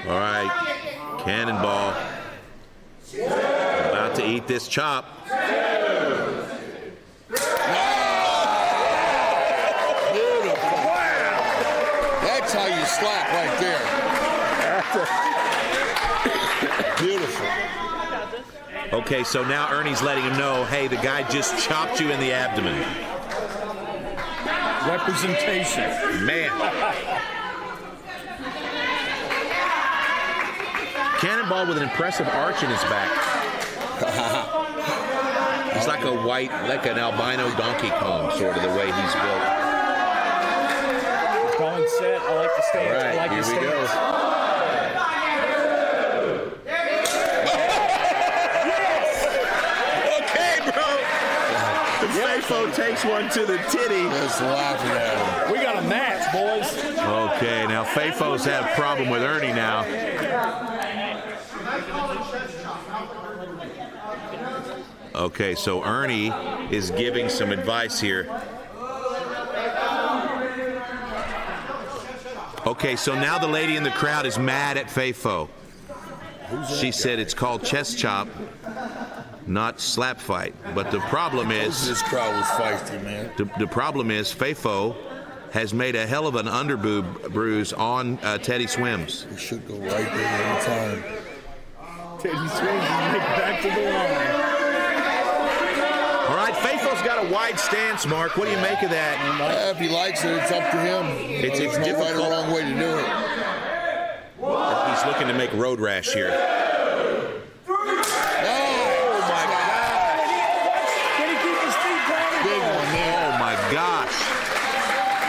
All right. Cannonball about to eat this chop. Beautiful. Wow. That's how you slap right there. Beautiful. Okay, so now Ernie's letting him know, hey, the guy just chopped you in the abdomen. Representation. Man. Cannonball with an impressive arch in his back. He's like an albino Donkey Kong, sort of the way he's built. Going set, I like the stance. All right, I like here the we go. Fafo takes one to the titty. Just laughing at him. We got a match, boys. Okay, now Fafo's had a problem with Ernie now. Okay, so Ernie is giving some advice here. Okay, so now the lady in the crowd is mad at Fafo. She said it's called chest chop, not slap fight. But the problem is... This crowd was feisty, man. The problem is Fafo has made a hell of an underboob bruise on Teddy Swims. He should go right there every time. Teddy Swims is back to the line. All right, Fafo's got a wide stance, Mark. What do you make of that? If he likes it, it's up to him. It's no difficult. right or wrong way to do it. He's looking to make road rash here. Oh my gosh! Can he keep his feet planted? Big one there. Oh my gosh!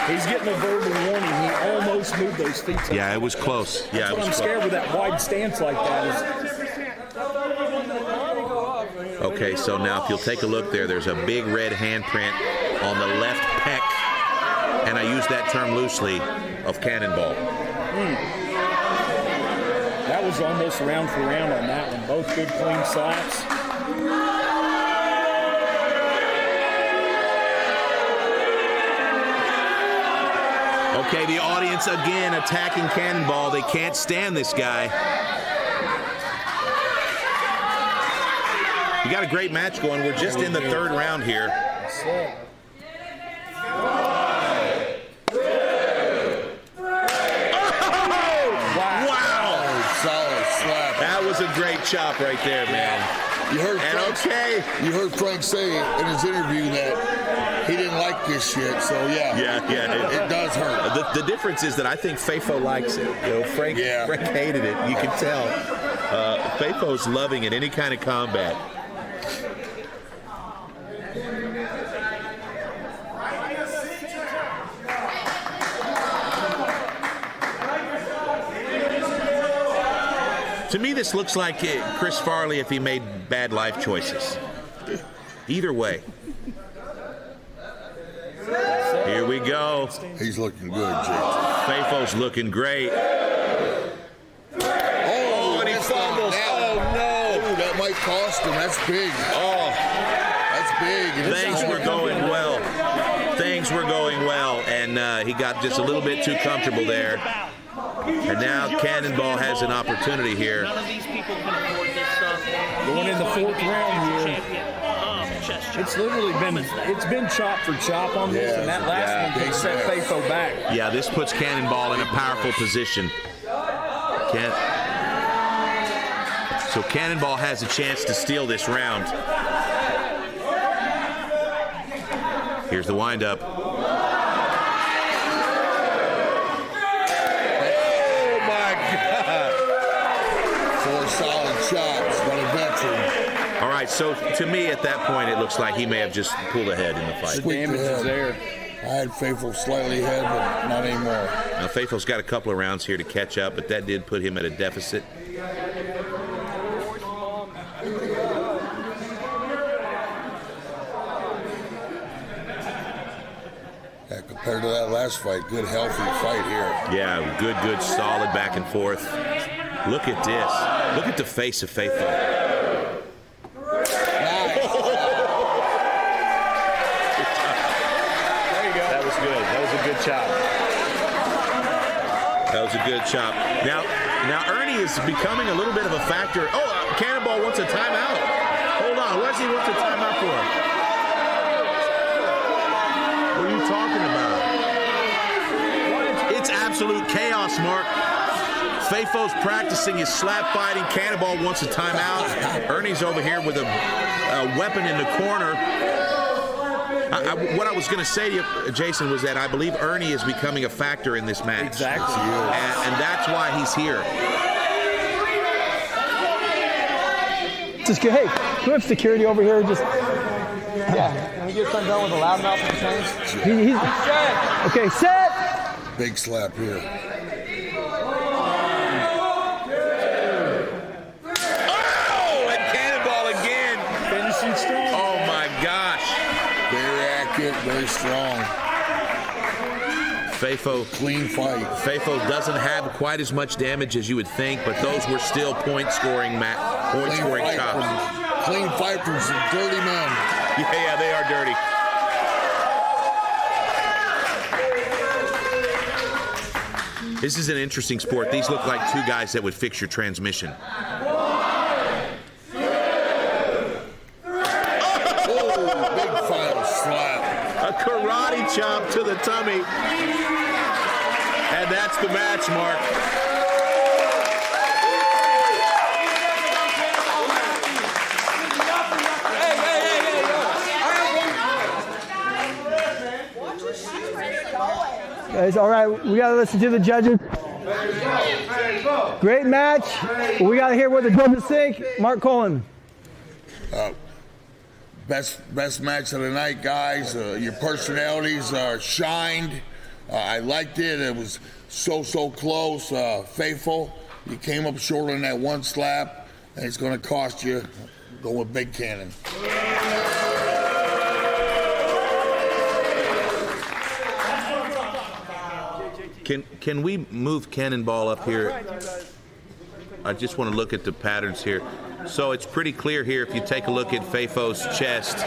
He's getting a verbal warning. He almost moved those feet. Yeah, it was close. Yeah, it was I'm close. scared with that wide stance like that. Okay, so now if you'll take a look there, there's a big red handprint on the left pec, and I use that term loosely, of Cannonball. That was almost round for round on that one. Both good clean slaps. Okay, the audience again attacking Cannonball. They can't stand this guy. You got a great match going. We're just in the third round here. Wow. Solid slap. That was a great chop right there, man. You heard Frank say in his interview that he didn't like this shit. So it does hurt. The difference is that I think Fafo likes it. You know, Frank hated it. You can tell. Fafo's loving it. Any kind of combat. To me, this looks like Chris Farley if he made bad life choices. Either way. Here we go. He's looking good, Jake. Fafo's looking great. Oh, and he fumbles. Oh, no. Ooh, that might cost him. That's big. Oh. That's big. Things were going well. Things were going well, and he got just a little bit too comfortable there. And now Cannonball has an opportunity here. None of these people can afford this stuff. Going in the 4th round here. It's literally been chop for chop on this, and that last one can set Fafo back. Yeah, this puts Cannonball in a powerful position. So Cannonball has a chance to steal this round. Here's the windup. Solid chops, but a veteran. All right, so to me at that point, it looks like he may have just pulled ahead in the fight. The damage is there. I had Fafo slightly ahead, but not anymore. Now, Fafo's got a couple of rounds here to catch up, but that did put him at a deficit. Yeah, compared to that last fight, good, healthy fight here. Yeah, good, solid back and forth. Look at this. Look at the face of Fafo. Nice. There you go. That was good. That was a good chop. That was a good chop. Now Ernie is becoming a little bit of a factor. Oh, Cannonball wants a timeout. Hold on. What does he want a timeout for? What are you talking about? It's absolute chaos, Mark. Fafo's practicing his slap fighting. Cannonball wants a timeout. Ernie's over here with a weapon in the corner. What I was going to say to you, Jason, was that I believe Ernie is becoming a factor in this match. Exactly. And that's why he's here. Just go, hey, can we have security over here? Just can we get something done with the loudmouth and things? Okay, set. Big slap here. Strong. Oh my gosh. Very accurate, very strong. Fafo. Clean fight. Fafo doesn't have quite as much damage as you would think, but those were still point-scoring chops. Clean fight from some dirty men. Yeah, they are dirty. This is an interesting sport. These look like two guys that would fix your transmission. Karate chop to the tummy. And that's the match, Mark. Guys, all right, we got to listen to the judges. Great match. We got to hear what the judges think. Mark Colin. Best match of the night, guys. Your personalities shined. I liked it. It was so close. Fafo, you came up short on that one slap, and it's going to cost you. Go with Big Cannon. Can we move Cannonball up here? I just want to look at the patterns here. So it's pretty clear here if you take a look at Fafo's chest.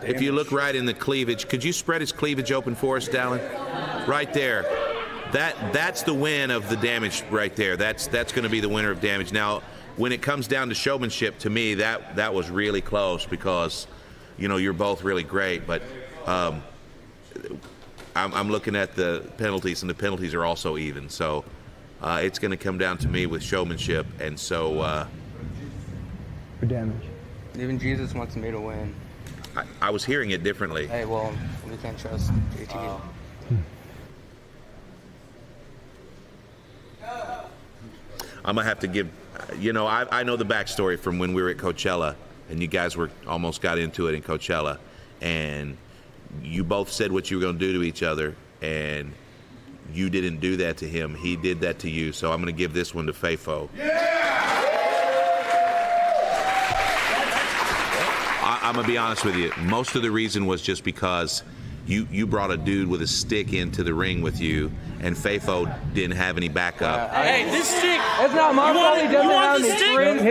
If you look right in the cleavage, could you spread his cleavage open for us, Dallin? Right there. That's the win of the damage right there. That's going to be the winner of damage. Now, when it comes down to showmanship, to me, that was really close because, you know, you're both really great. But I'm looking at the penalties, and the penalties are also even. So it's going to come down to me with showmanship, and so. For damage. Even Jesus wants me to win. I was hearing it differently. Hey, well, we can't trust JT. I'm gonna have to give. I know the backstory from when we were at Coachella, and you guys almost got into it in Coachella, and you both said what you were gonna do to each other, and you didn't do that to him. He did that to you. So I'm gonna give this one to Fafo. I'm gonna be honest with you. Most of the reason was just because you brought a dude with a stick into the ring with you, and Fafo didn't have any backup. Hey, this stick. It's not my fault. He doesn't have any ring.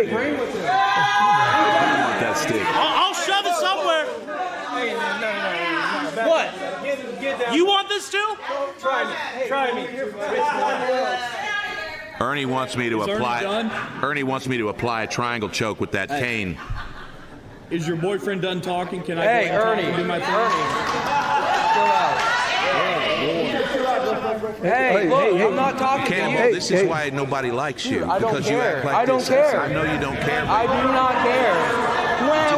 That stick. I'll shove it somewhere. What? You want this too? Try me. Ernie wants me to Ernie wants me to apply a triangle choke with that cane. Is your boyfriend done talking? Can I Hey, go Ernie. and do my thing? Hey, look, I'm not talking Cannonball, to you. this is why nobody likes you. I don't because care. you act like I don't this. care. I know you don't care. I do not care.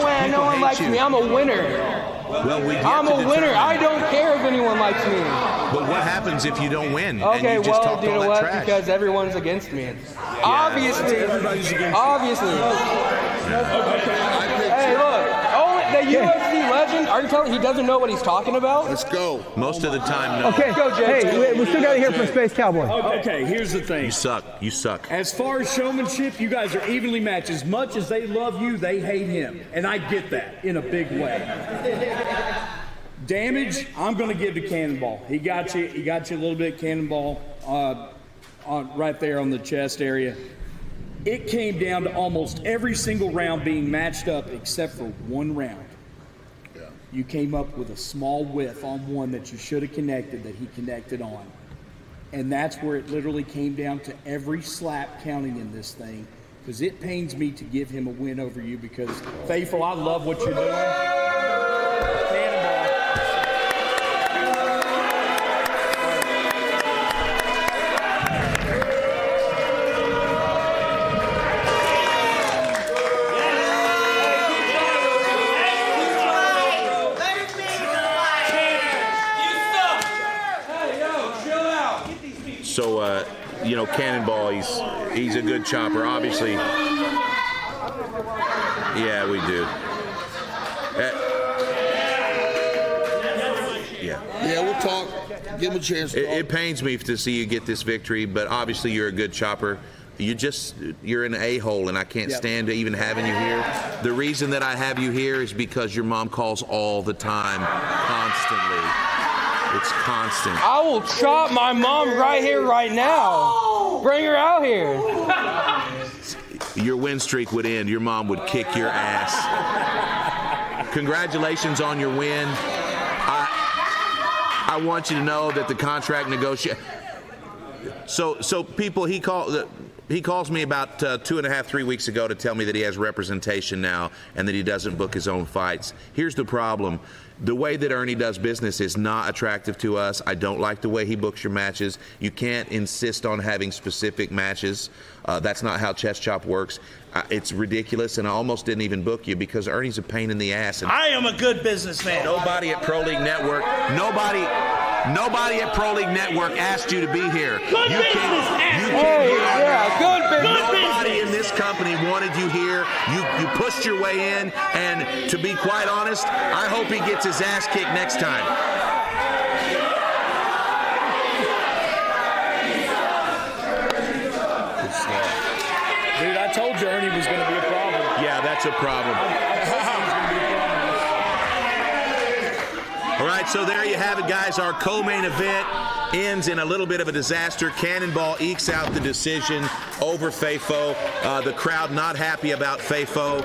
When no one hate likes you. me, I'm a winner. Well, I'm a winner. I don't care if anyone likes me. But what happens if you don't win? Okay, and you just well, talked you all know that what? trash? Because everyone's against me. Obviously. Everybody's against Obviously. Hey, look. The UFC legend, are you telling he doesn't know what he's talking about? Let's go. Most of the time, no. Okay, go, Jay. Hey, we still got to hear from Space Cowboy. Okay, here's the thing. You suck. You suck. As far as showmanship, you guys are evenly matched. As much as they love you, they hate him. And I get that in a big way. Damage, I'm going to give to Cannonball. He got you a little bit, Cannonball, right there on the chest area. It came down to almost every single round being matched up except for one round. Yeah. You came up with a small whiff on one that you should have connected that he connected on. And that's where it literally came down to every slap counting in this thing. Because it pains me to give him a win over you because, Fafo, I love what you're doing. Cannonball. So, Cannonball, he's a good chopper. Obviously, yeah, we do. Yeah, we'll talk. Give him a chance to talk. It pains me to see you get this victory, but obviously you're a good chopper. You're an a-hole, and I can't stand to even having you here. The reason that I have you here is because your mom calls all the time, constantly. It's constant. I will chop my mom right here, right now. Bring her out here. Your win streak would end. Your mom would kick your ass. Congratulations on your win. I want you to know that the contract negotiation. So people, he calls me about 2.5, 3 weeks ago to tell me that he has representation now and that he doesn't book his own fights. Here's the problem. The way that Ernie does business is not attractive to us. I don't like the way he books your matches. You can't insist on having specific matches. That's not how Chest Chop works. It's ridiculous, and I almost didn't even book you because Ernie's a pain in the ass. And I am a good businessman. Nobody at Pro League Network asked you to be here. Good businessman. Good business. Nobody in this company wanted you here. You pushed your way in, and to be quite honest, I hope he gets his ass kicked next time. Dude, I told you Ernie was going to be a problem. Yeah, that's a problem. All right, so there you have it, guys. Our co-main event ends in a little bit of a disaster. Cannonball ekes out the decision over Fafo. The crowd not happy about Fafo.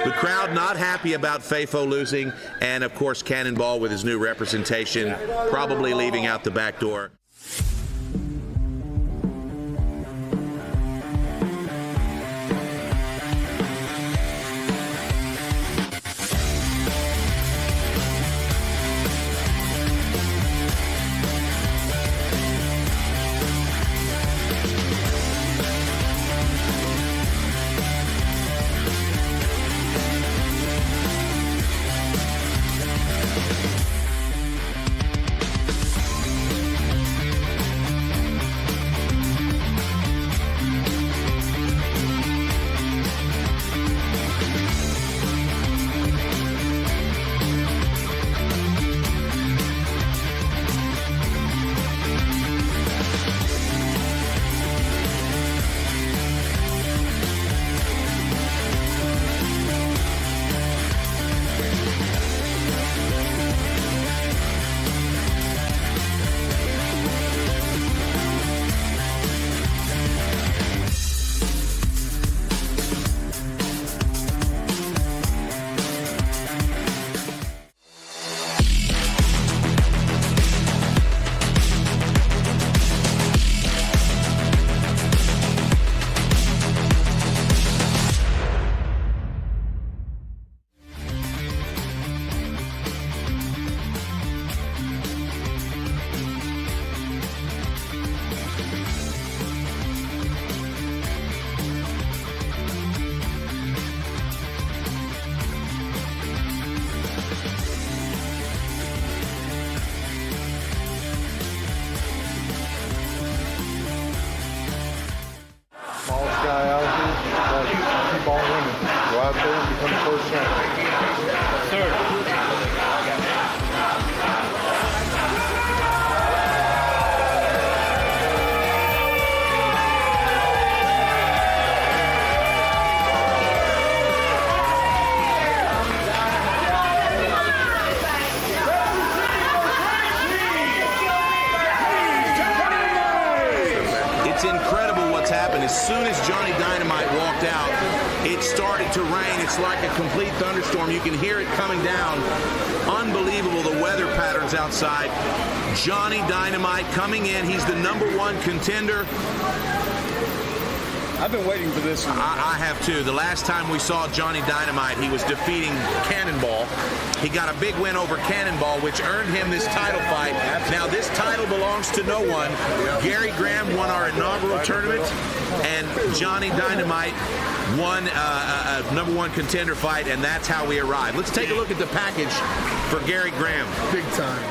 The crowd not happy about Fafo losing. And, of course, Cannonball with his new representation probably leaving out the back door. guy out here, but keep on winning. Go out there and become the first champion. Sir. It's incredible what's happened. As soon as Johnny Dynamite walked out, it started to rain. It's like a complete thunderstorm. You can hear it coming down. Unbelievable, the weather patterns outside. Johnny Dynamite coming in. He's the #1 contender. I've been waiting for this one. I have too. The last time we saw Johnny Dynamite, he was defeating Cannonball. He got a big win over Cannonball, which earned him this title fight. Now, this title belongs to no one. Gary Graham won our inaugural tournament, and Johnny Dynamite won a #1 contender fight, and that's how we arrived. Let's take a look at the package for Gary Graham. Big time.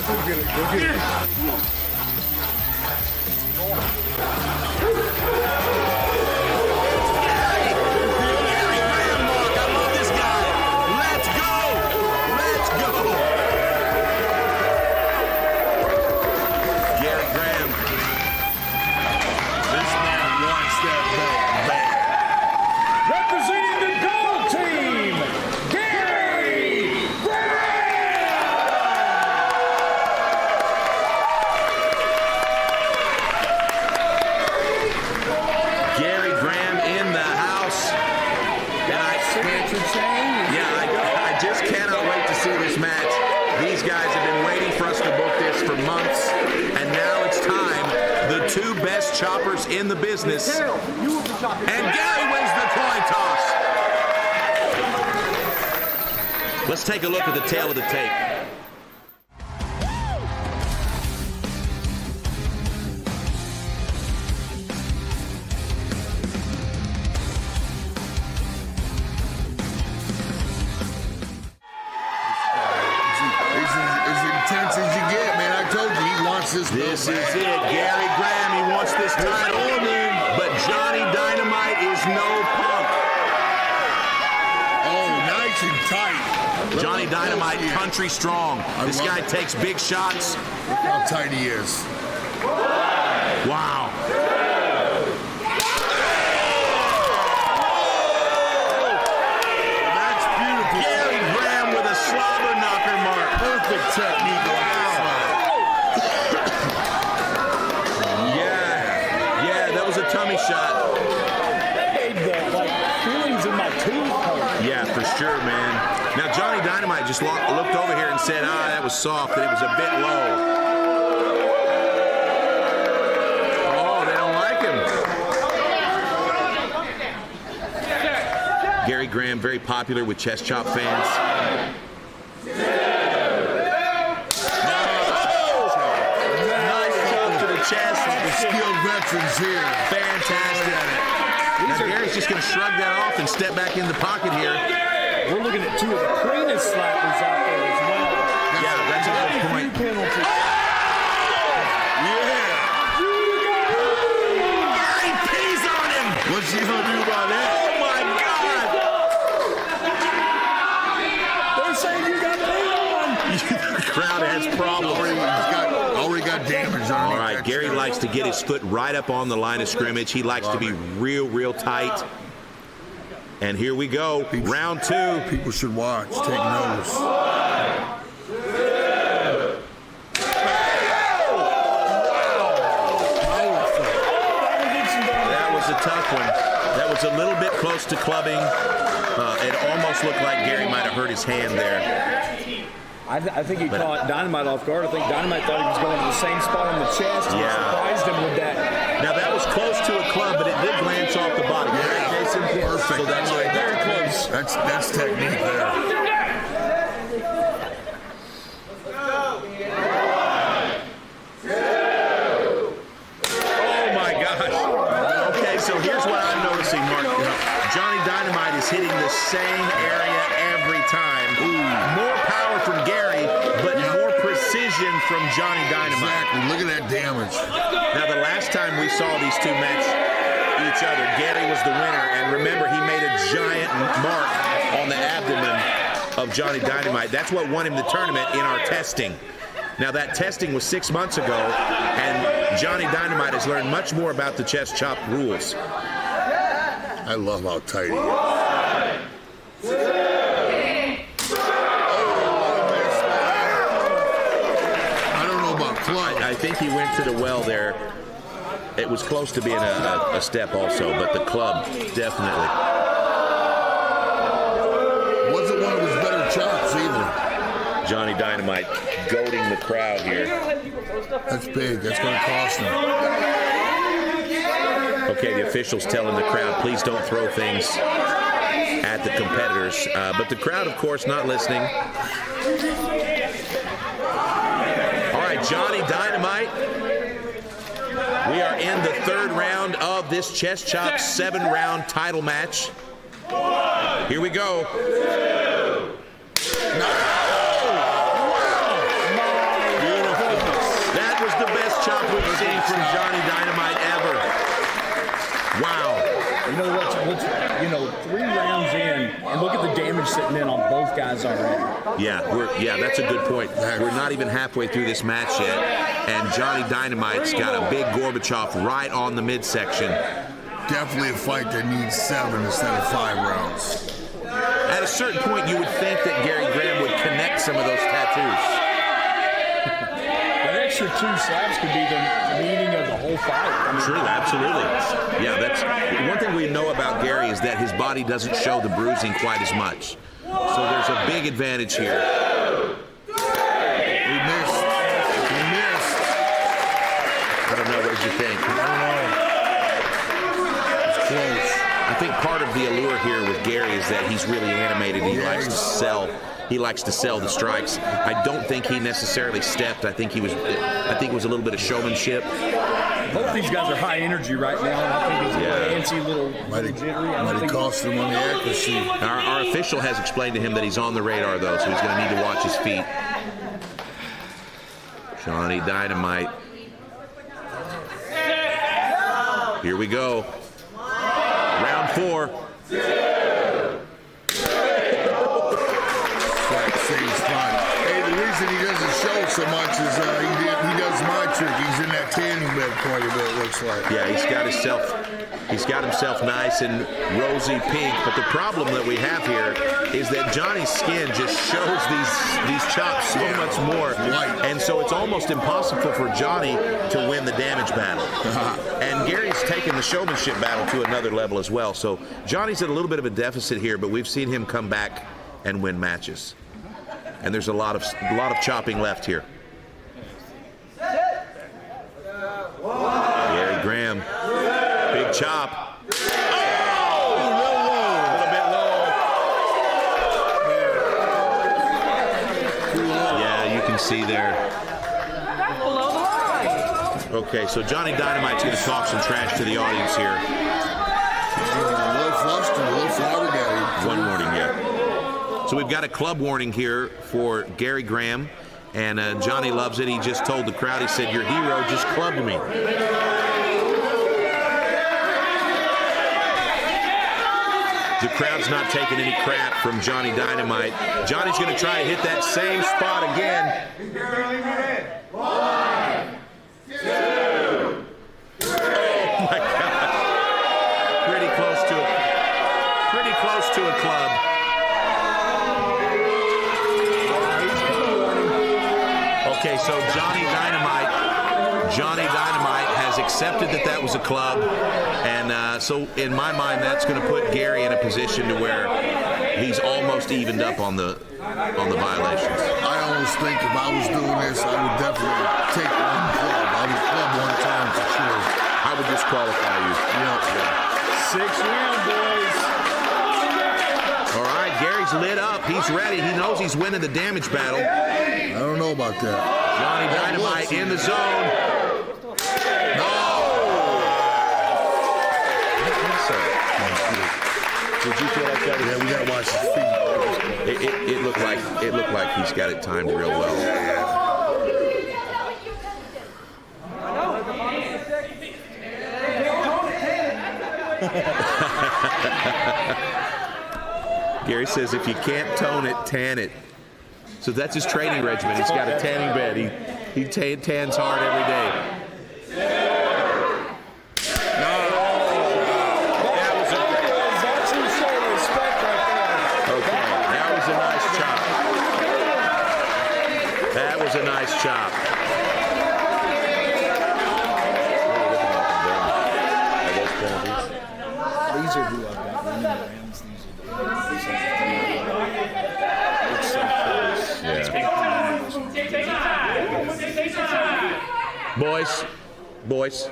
Go get it. Choppers in the business, and Gary wins the coin toss. Let's take a look at the tail of the tape. As intense as you get, man. I told you he wants this. This is it. Gary Graham, he wants this title. But Johnny Dynamite is no punk. Oh, nice and tight. Johnny Dynamite, country strong. This guy takes big shots. Look how tight he is. Wow. That's beautiful. Gary Graham with a slobber knocker mark. Perfect technique on this one. Tummy shot. That made the feelings in my tooth hurt. Yeah, for sure, man. Now Johnny Dynamite just looked over here and said, that was soft, that it was a bit low. Oh, they don't like him. Gary Graham, very popular with chest chop fans. Chest. The skilled veterans here. Fantastic. Now Gary's just going to shrug that off and step back in the pocket here. We're looking at two of the cleanest slappers out there as well. Yeah, that's a good point. Yeah. Gary pees on him. What's he going to do about that? Oh, my God. They're saying you got paid on. The crowd has problems. Already got damage on it. All right, Gary likes to get his foot right up on the line of scrimmage. He likes to be real tight. And here we go, round 2. People should watch, take notice. That was a tough one. That was a little bit close to clubbing. It almost looked like Gary might have hurt his hand there. I think he caught Dynamite off guard. I think Dynamite thought he was going to the same spot in the chest. He surprised him with that. Now, that was close to a club, but it did glance off the body. Yeah, Jason? perfect. perfect. So that's very close. That's technique there. So here's what I'm noticing, Mark. Johnny Dynamite is hitting the same area every time. More power from Gary, but more precision from Johnny Dynamite. Exactly. Look at that damage. Now, the last time we saw these two match each other, Gary was the winner. And remember, he made a giant mark on the abdomen of Johnny Dynamite. That's what won him the tournament in our testing. Now, that testing was 6 months ago, and Johnny Dynamite has learned much more about the chest chop rules. I love how tight he is. I don't know about club. I think he went to the well there. It was close to being a step also, but the club definitely. Wasn't one of his better chops either. Johnny Dynamite goading the crowd here. That's big. That's going to cost him. Okay, the officials telling the crowd, please don't throw things at the competitors. But the crowd, of course, not listening. All right, Johnny Dynamite. We are in the third round of this Chest Chop 7-round title match. Here we go. Chop we've seen from Johnny Dynamite ever. Wow. You know what's 3 rounds in, and look at the damage sitting in on both guys already. Yeah, that's a good point. We're not even halfway through this match yet, and Johnny Dynamite's got a big Gorbachev right on the midsection. Definitely a fight that needs 7 instead of 5 rounds. At a certain point, you would think that Gary Graham would connect some of those tattoos. Extra 2 slaps could be the meaning of the whole fight. True, absolutely. Yeah, that's one thing we know about Gary is that his body doesn't show the bruising quite as much. So there's a big advantage here. He missed. I don't know. What did you think? I don't know. It's close. I think part of the allure here with Gary is that he's really animated. He likes to sell. He likes to sell the strikes. I don't think he necessarily stepped. I think it was a little bit of showmanship. Both these guys are high energy right now, and I think it's a little jittery. Might have cost him on the accuracy. Our official has explained to him that he's on the radar, though, so he's going to need to watch his feet. Johnny Dynamite. Here we go. Round 4. Hey, the reason he doesn't show so much is he does my trick. He's in that tanning bed quite a bit, it looks like. Yeah, he's got himself nice and rosy pink, but the problem that we have here is that Johnny's skin just shows these chops so much more. And so it's almost impossible for Johnny to win the damage battle. And Gary's taken the showmanship battle to another level as well. So Johnny's at a little bit of a deficit here, but we've seen him come back and win matches. And there's a lot of chopping left here. Gary Graham, big chop. Oh, a little bit low. Yeah, you can see there. Okay, so Johnny Dynamite's going to talk some trash to the audience here. A little flustered, a little flabbergasted. One warning, yeah. So we've got a club warning here for Gary Graham, and Johnny loves it. He just told the crowd, he said, your hero just clubbed me. The crowd's not taking any crap from Johnny Dynamite. Johnny's going to try and hit that same spot again. 1, 2, 3. Oh, my God. Pretty close to a club. Okay, so Johnny Dynamite has accepted that was a club, and so in my mind, that's going to put Gary in a position to where he's almost evened up on the violations. I almost think if I was doing this, I would definitely take one club. I would club one time for sure. I would disqualify you. Yeah. 6th round, boys. All right, Gary's lit up. He's ready. He knows he's winning the damage battle. I don't know about that. Johnny Dynamite in the zone. Did you feel like that? Yeah, we gotta watch his feet. It looked like he's got it timed real well. Gary says if you can't tone it, tan it. So that's his training regimen. He's got a tanning bed. He tans hard every day. That was a nice chop. These are who I've got winning the rounds. These are Boys,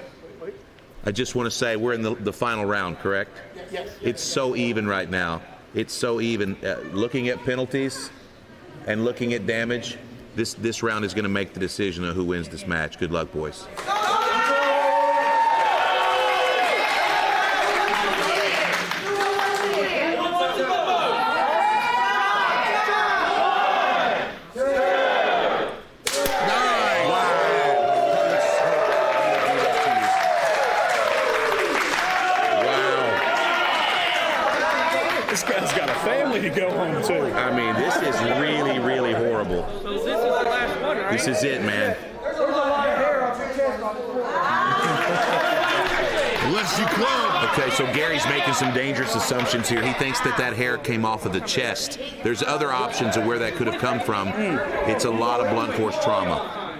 I just want to say we're in the final round, correct? Yes. It's so even right now. It's so even. Looking at penalties and looking at damage, this round is going to make the decision of who wins this match. Good luck, boys. This guy's got a family to go home to. I mean, this is really, really horrible. So this is the last one, right? This is it, man. Unless you club. Okay, so Gary's making some dangerous assumptions here. He thinks that hair came off of the chest. There's other options of where that could have come from. It's a lot of blunt force trauma.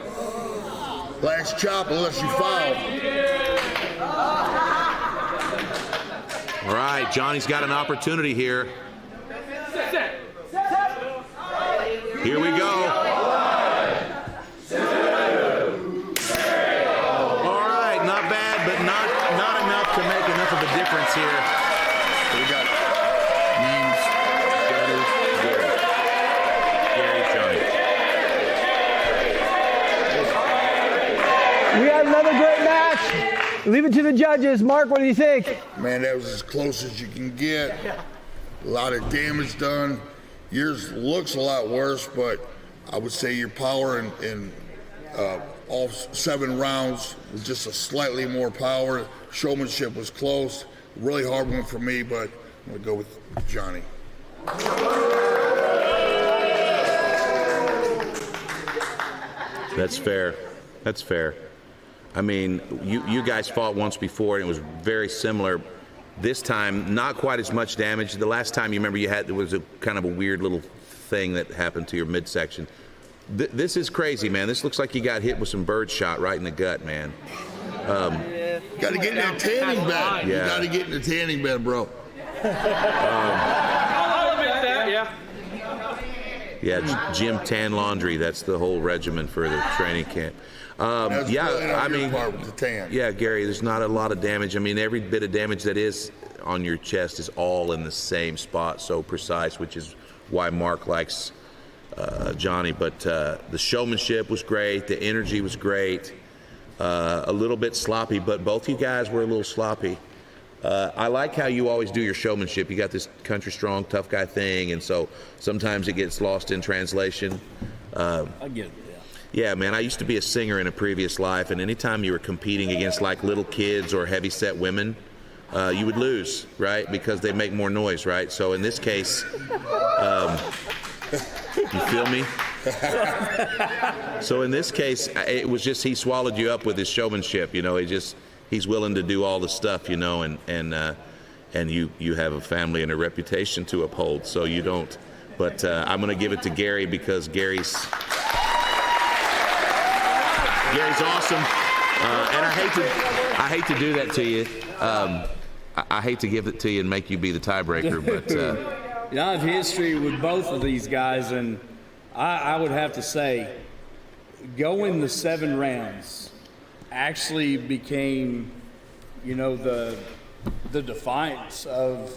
Last chop unless you foul. All right, Johnny's got an opportunity here. Here we go. All right, not bad, but not enough to make enough of a difference here. We got names. Gary, Johnny. We had another great match. Leave it to the judges. Mark, what do you think? Man, that was as close as you can get. A lot of damage done. Yours looks a lot worse, but I would say your power in all 7 rounds was just a slightly more power. Showmanship was close. Really hard one for me, but I'm going to go with Johnny. That's fair. That's fair. I mean, you guys fought once before, and it was very similar. This time, not quite as much damage. The last time, you remember, there was a kind of a weird little thing that happened to your midsection. This is crazy, man. This looks like you got hit with some bird shot right in the gut, man. Got to get in that tanning bed. Yeah. You got to get in the tanning bed, bro. I'll admit that, yeah. Yeah, Jim Tan Laundry. That's the whole regimen for the training camp. Part with the tan. Yeah, Gary, there's not a lot of damage. I mean, every bit of damage that is on your chest is all in the same spot, so precise, which is why Mark likes Johnny. But the showmanship was great. The energy was great. A little bit sloppy, but both you guys were a little sloppy. I like how you always do your showmanship. You got this country strong, tough guy thing, and so sometimes it gets lost in translation. I get it. Yeah, man, I used to be a singer in a previous life, and anytime you were competing against like little kids or heavy-set women, you would lose, right? Because they make more noise, right? So in this case, you feel me? So in this case, it was just he swallowed you up with his showmanship, you know. He's willing to do all the stuff, you know, and you have a family and a reputation to uphold, so you don't. But I'm going to give it to Gary because Gary's awesome, and I hate to do that to you. I hate to give it to you and make you be the tiebreaker, but I have history with both of these guys, and I would have to say, going the 7 rounds actually became, you know, the defiance of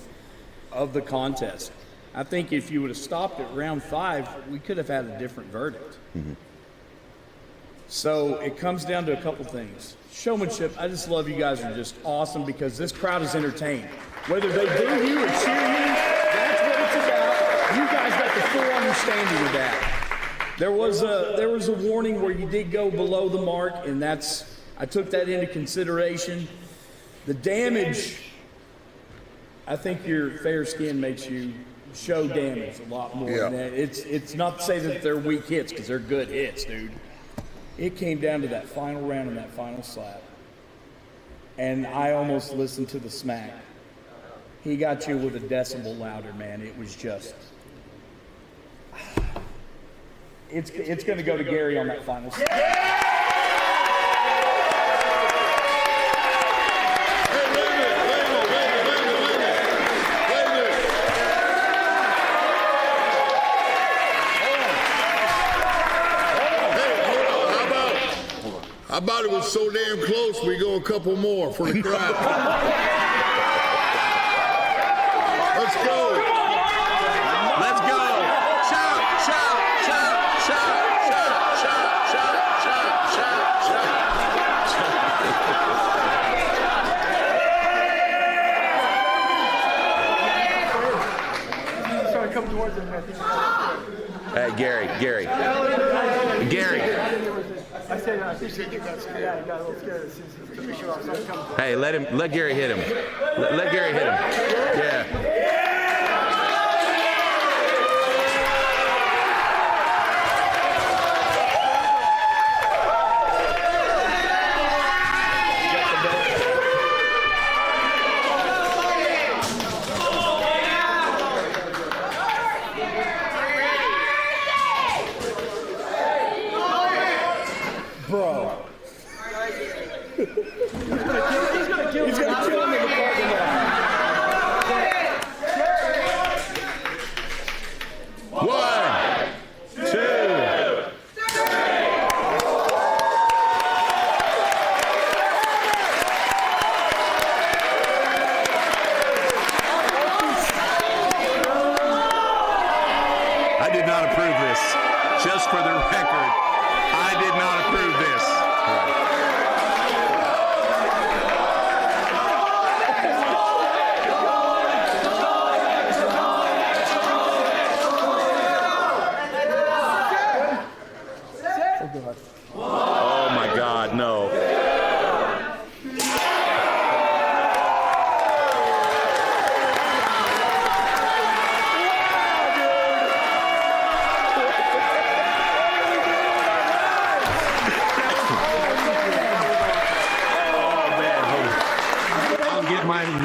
the contest. I think if you would have stopped at round 5, we could have had a different verdict. So it comes down to a couple things. Showmanship, I just love you guys are just awesome because this crowd is entertained. Whether they boo you or cheer you, that's what it's about. You guys got the full understanding of that. There was a warning where you did go below the mark, and I took that into consideration. The damage, I think your fair skin makes you show damage a lot more. Yeah. And it's not to say that they're weak hits, because they're good hits, dude. It came down to that final round and that final slap. And I almost listened to the smack. He got you with a decibel louder, man. It was just... It's going to go to Gary on that final slap. How about it was so damn close, we go a couple more for the crowd. Let's go. Let's go. Shout, shout, shout, shout, shout, shout, shout, shout, shout, shout. Sorry, come towards him. Hey, Gary. I think he got scared. Yeah, he got a little scared as soon as he took the shot. So I'm coming. Hey, let Gary hit him. Let Gary hit him. Yeah. Bro. He's gonna kill him in the parking lot. 1, 2, 3. I did not approve this. Just for the record, I did not approve this. Oh my God, no.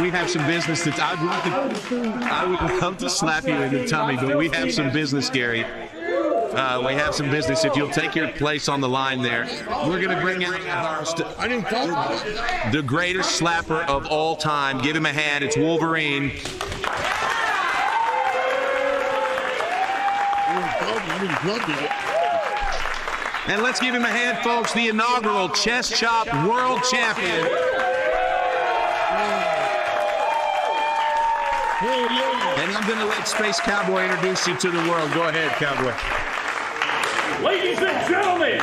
We have some business that I would love to slap you in the tummy, but we have some business, Gary. We have some business. If you'll take your place on the line there, we're going to bring out the greatest slapper of all time. Give him a hand. It's Wolverine. And let's give him a hand, folks. The inaugural Chest Chop World Champion. And I'm going to let Space Cowboy introduce you to the world. Go ahead, Cowboy. Ladies and gentlemen,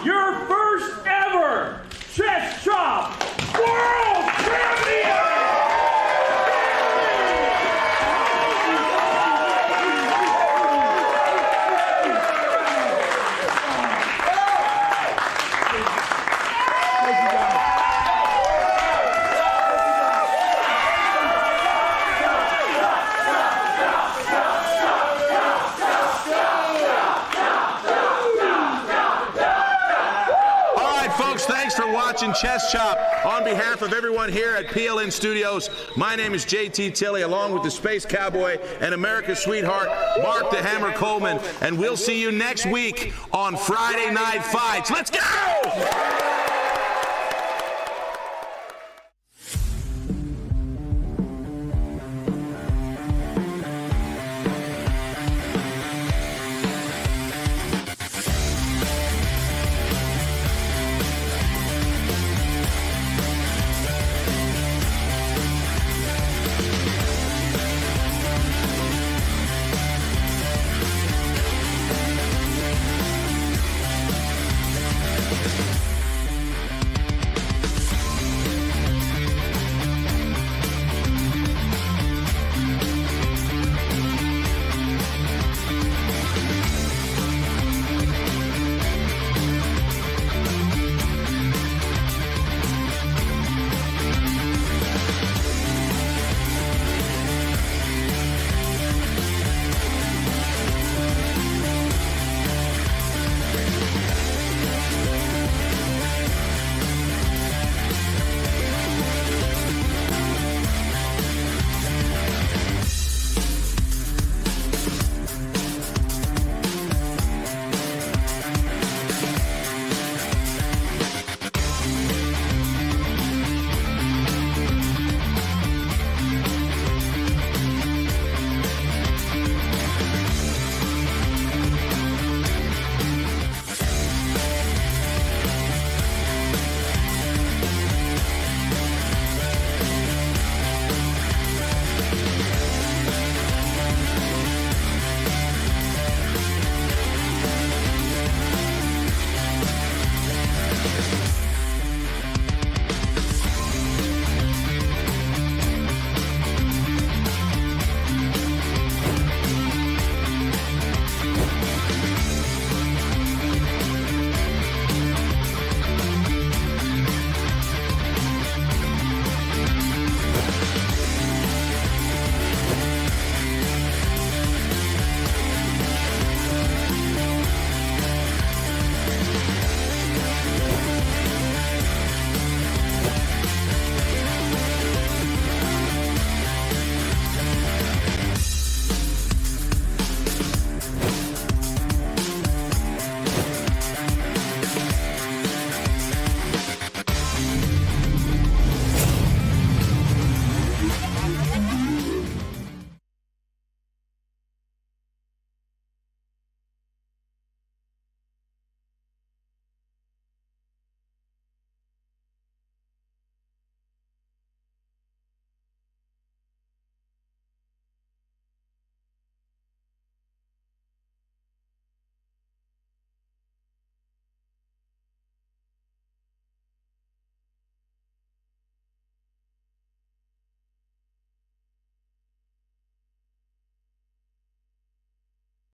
your first ever Chest Chop World Champion! Watching Chest Chop. On behalf of everyone here at PLN Studios, my name is JT Tilley, along with the Space Cowboy and America's sweetheart, Mark the Hammer Coleman, and we'll see you next week on Friday Night Fights. Let's go!